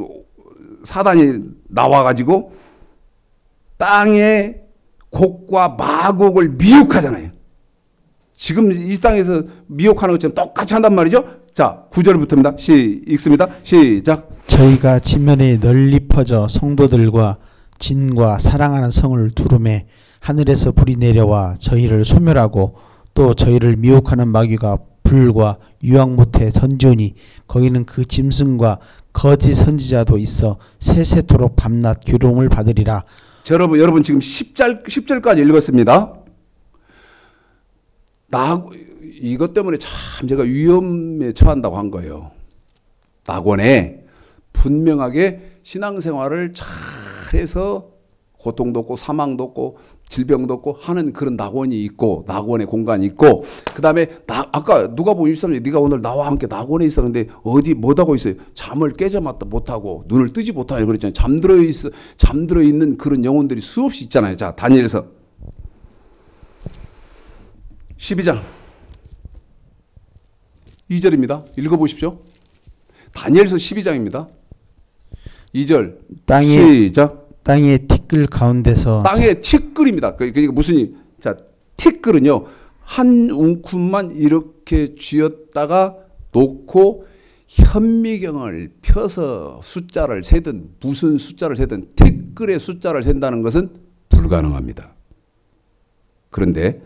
사단이 나와가지고 땅에 곡과 마곡을 미혹하잖아요. 지금 이 땅에서 미혹하는 것처럼 똑같이 한단 말이죠. 자, 9절부터입니다. 읽습니다. 시작. 저희가 지면에 널리 퍼져 성도들과 진과 사랑하는 성을 두루매 하늘에서 불이 내려와 저희를 소멸하고 또 저희를 미혹하는 마귀가 불과 유황 못에 던지오니 거기는 그 짐승과 거짓 선지자도 있어 세세토록 밤낮 교롱을 받으리라. 여러분 지금 10절까지 읽었습니다. 이것 때문에 참 제가 위험에 처한다고 한 거예요. 낙원에 분명하게 신앙생활을 잘해서 고통도 없고 사망도 없고 질병도 없고 하는 그런 낙원이 있고 낙원의 공간이 있고 그 다음에 아까 누가복음 23장 네가 오늘 나와 함께 낙원에 있어. 근데 어디 못하고 있어요. 잠을 깨자마자 못하고 눈을 뜨지 못하고 그랬잖아요. 잠들어 있는 그런 영혼들이 수없이 있잖아요. 자, 다니엘서 12장 2절입니다. 읽어보십시오. 다니엘서 12장입니다. 2절 시작. 땅의 티끌 가운데서 땅의 티끌입니다. 그러니까 무슨 자 티끌은요 한 웅큼만 이렇게 쥐었다가 놓고 현미경을 펴서 숫자를 세든 무슨 숫자를 세든 티끌의 숫자를 센다는 것은 불가능합니다. 그런데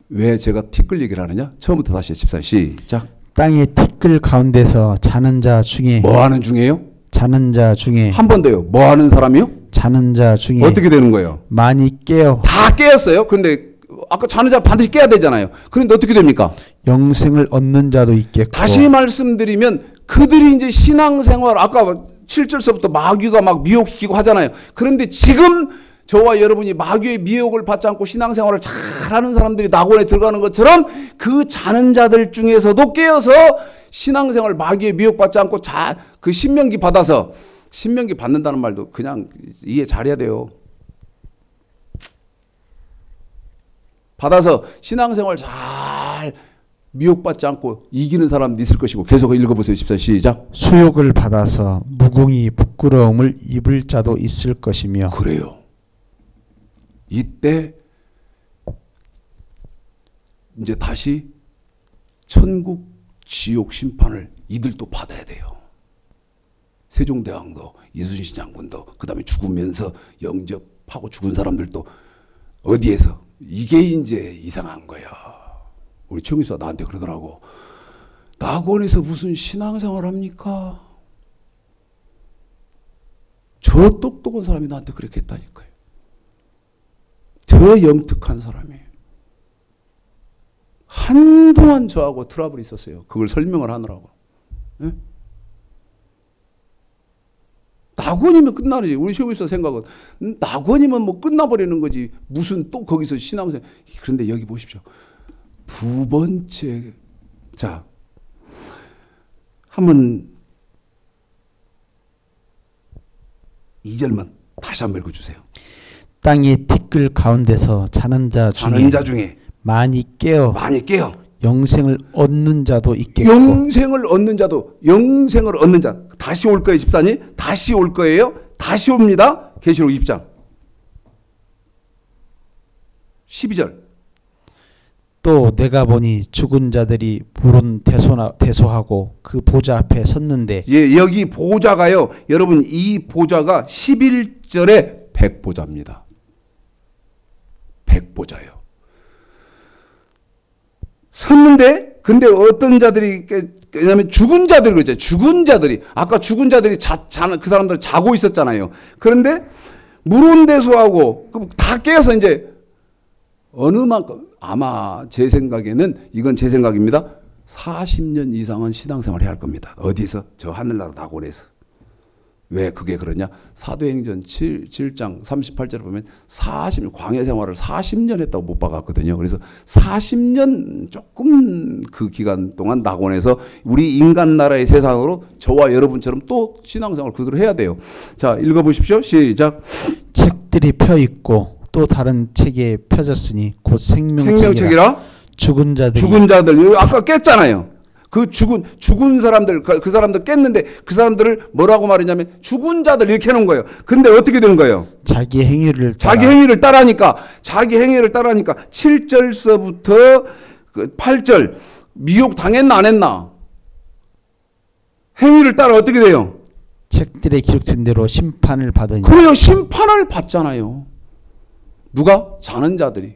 왜 제가 티끌 얘기를 하느냐? 처음부터 다시 집사 시작. 땅의 티끌 가운데서 자는 자 중에 뭐 하는 중에요? 자는 자 중에 한 번 더요. 뭐 하는 사람이요? 자는 자 중에 어떻게 되는 거예요? 많이 깨어 다 깨었어요. 그런데 아까 자는 자 반드시 깨야 되잖아요. 그런데 어떻게 됩니까? 영생을 얻는 자도 있겠고. 다시 말씀드리면 그들이 이제 신앙생활 아까 7절서부터 마귀가 막 미혹시키고 하잖아요. 그런데 지금 저와 여러분이 마귀의 미혹을 받지 않고 신앙생활을 잘하는 사람들이 낙원에 들어가는 것처럼 그 자는 자들 중에서도 깨어서 신앙생활 마귀의 미혹받지 않고 그 신명기 받아서 신명기 받는다는 말도 그냥 이해 잘해야 돼요. 받아서 신앙생활 잘 미혹받지 않고 이기는 사람도 있을 것이고 계속 읽어보세요. 14 시작. 수욕을 받아서 무궁히 부끄러움을 입을 자도 있을 것이며. 그래요. 이때 이제 다시 천국, 지옥 심판을 이들도 받아야 돼요. 세종대왕도, 이순신 장군도, 그 다음에 죽으면서 영접하고 죽은 사람들도 어디에서? 이게 이제 이상한 거야. 우리 최영수가 나한테 그러더라고. 낙원에서 무슨 신앙생활 합니까? 저 똑똑한 사람이 나한테 그렇게 했다니까요. 저 영특한 사람이. 한동안 저하고 트러블이 있었어요. 그걸 설명을 하느라고. 네? 낙원이면 끝나는 거지. 우리 최고입사 생각은 낙원이면 뭐 끝나버리는 거지. 무슨 또 거기서 신앙생활. 그런데 여기 보십시오. 두 번째. 자, 한번 2절만 다시 한번 읽어주세요. 땅의 티끌 가운데서 자는 자 중에 많이 깨어 영생을 얻는 자도 있겠고. 영생을 얻는 자. 다시 올 거예요, 집사님. 다시 올 거예요. 다시 옵니다. 계시록 20장 12절. 또 내가 보니 죽은 자들이 불은 대소하고 그 보좌 앞에 섰는데. 예, 여기 보좌가요. 여러분 이 보좌가 11절에 백보좌입니다. 백보좌요. 섰는데 근데 어떤 자들이, 왜냐하면 죽은 자들 그러죠. 죽은 자들이, 아까 죽은 자들이 자는 그 사람들 자고 있었잖아요. 그런데 물은 대소하고 다 깨어서 이제 어느 만큼, 아마 제 생각에는, 이건 제 생각입니다. 40년 이상은 신앙생활 해야 할 겁니다. 어디서? 저 하늘나라 낙원에서. 왜 그게 그러냐? 사도행전 7장 38절에 보면 광야 생활을 40년 했다고 못 박았거든요. 그래서 40년 조금 그 기간 동안 낙원에서 우리 인간 나라의 세상으로 저와 여러분처럼 또 신앙생활을 그대로 해야 돼요. 자, 읽어보십시오. 시작. 책들이 펴 있고 또 다른 책에 펴졌으니 곧 생명책이라. 죽은 자들 아까 깼잖아요. 그 죽은 사람들, 그 사람들 깼는데 그 사람들을 뭐라고 말했냐면 죽은 자들 이렇게 해놓은 거예요. 근데 어떻게 된 거예요? 자기 행위를 따라하니까 7절서부터 8절 미혹 당했나 안 했나? 행위를 따라 어떻게 돼요? 책들에 기록된 대로 심판을 받으니. 그래요. 심판을 받잖아요. 누가? 자는 자들이.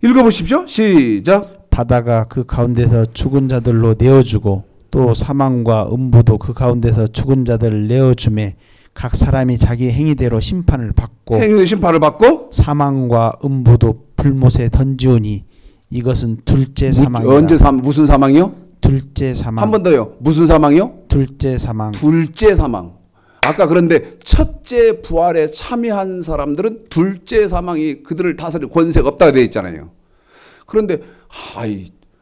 읽어보십시오. 시작. 바다가 그 가운데서 죽은 자들로 내어주고 또 사망과 음부도 그 가운데서 죽은 자들을 내어주매 각 사람이 자기 행위대로 심판을 받고 사망과 음부도 불못에 던지우니 이것은 둘째 사망이라. 무슨 사망이요? 둘째 사망. 한 번 더요. 무슨 사망이요? 둘째 사망. 아까 그런데 첫째 부활에 참여한 사람들은 둘째 사망이 그들을 다스릴 권세가 없다고 되어 있잖아요. 그런데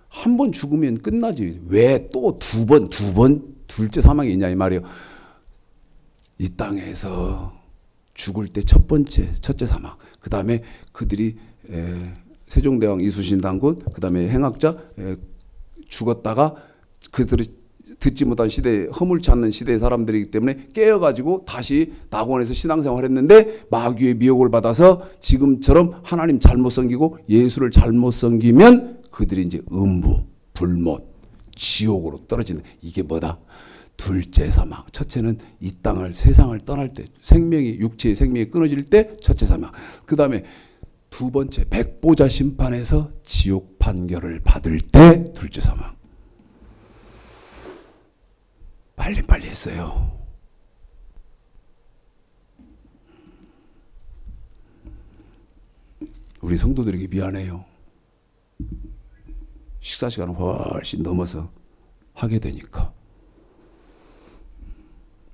한 번 죽으면 끝나지. 왜 또 두 번 둘째 사망이 있냐 이 말이에요. 이 땅에서 죽을 때 첫째 사망. 그 다음에 그들이 세종대왕 이순신 장군, 그 다음에 행학자 죽었다가 그들이 듣지 못한 시대에, 허물치 않는 시대의 사람들이기 때문에 깨어가지고 다시 낙원에서 신앙생활을 했는데 마귀의 미혹을 받아서 지금처럼 하나님 잘못 섬기고 예수를 잘못 섬기면 그들이 이제 음부, 불못, 지옥으로 떨어지는, 이게 뭐다? 둘째 사망. 첫째는 이 땅을, 세상을 떠날 때, 육체의 생명이 끊어질 때 첫째 사망. 그 다음에 두 번째 백보자 심판에서 지옥 판결을 받을 때 둘째 사망. 빨리 했어요. 우리 성도들에게 미안해요. 식사 시간을 훨씬 넘어서 하게 되니까.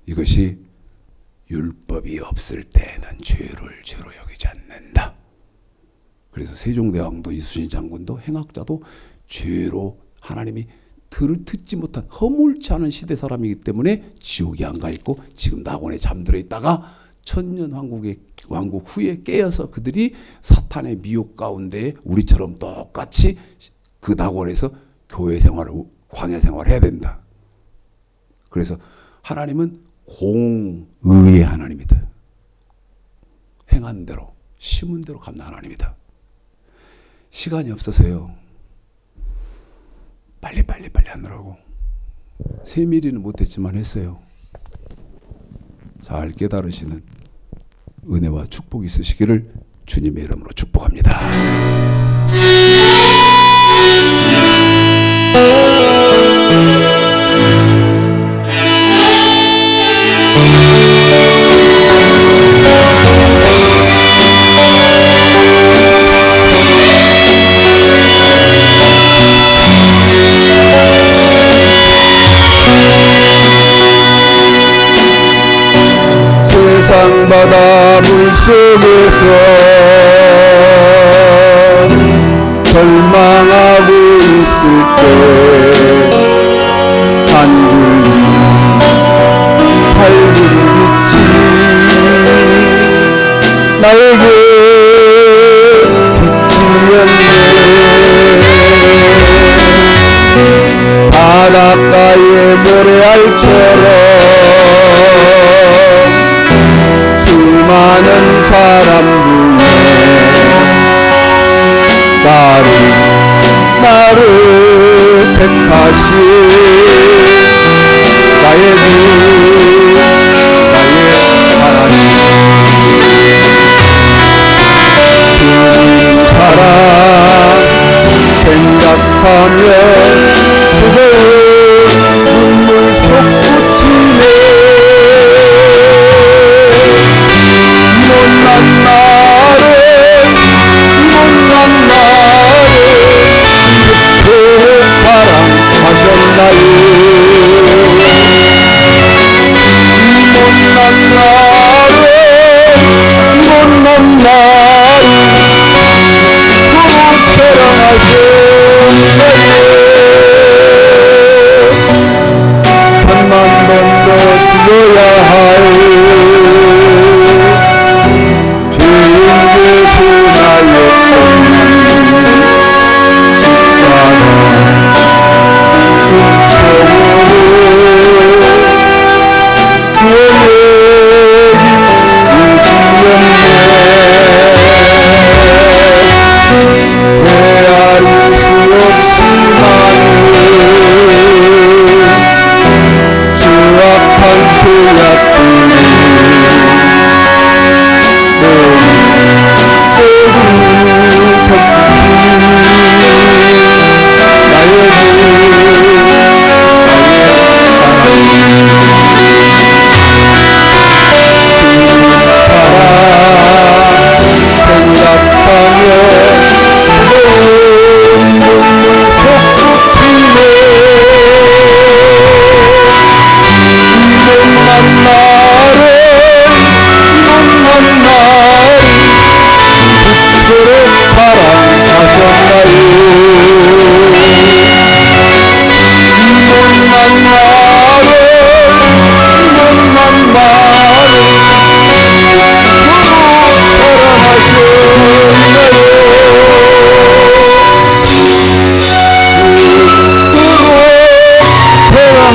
이것이 율법이 없을 때는 죄를 죄로 여기지 않는다. 그래서 세종대왕도 이순신 장군도 행학자도 죄로 하나님이 듣지 못한 허물치 않은 시대 사람이기 때문에 지옥에 안 가 있고 지금 낙원에 잠들어 있다가 천년 왕국 후에 깨어서 그들이 사탄의 미혹 가운데 우리처럼 똑같이 그 낙원에서 교회 생활을, 광야 생활을 해야 된다. 그래서 하나님은 공의의 하나님이다. 행한 대로 심은 대로 갚는 하나님이다. 시간이 없어서요. 빨리 하느라고 3mm는 못했지만 했어요. 잘 깨달으시는 은혜와 축복이 있으시기를 주님의 이름으로 축복합니다. 세상 바다 물속에서 절망하고 있을 때 한 줄기 밝은 빛이 나에게 비치었네. 바닷가의 모래알처럼 수많은 사람 중에 나를 택하신 나의 주 나의 하나님 주님 사랑 생각하면 뜨거운 눈물 솟구치네. 못난 나를 그토록 사랑하셨나요. 못난 나를 그토록 사랑하셨나요. 한만 번 더 죽어야 할 죄인 죄수 나였던 십자가 은총으로 구원하기 위시였네. 헤아릴 수 없이 많은 추악한 죄악들이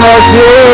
사랑하셨나요.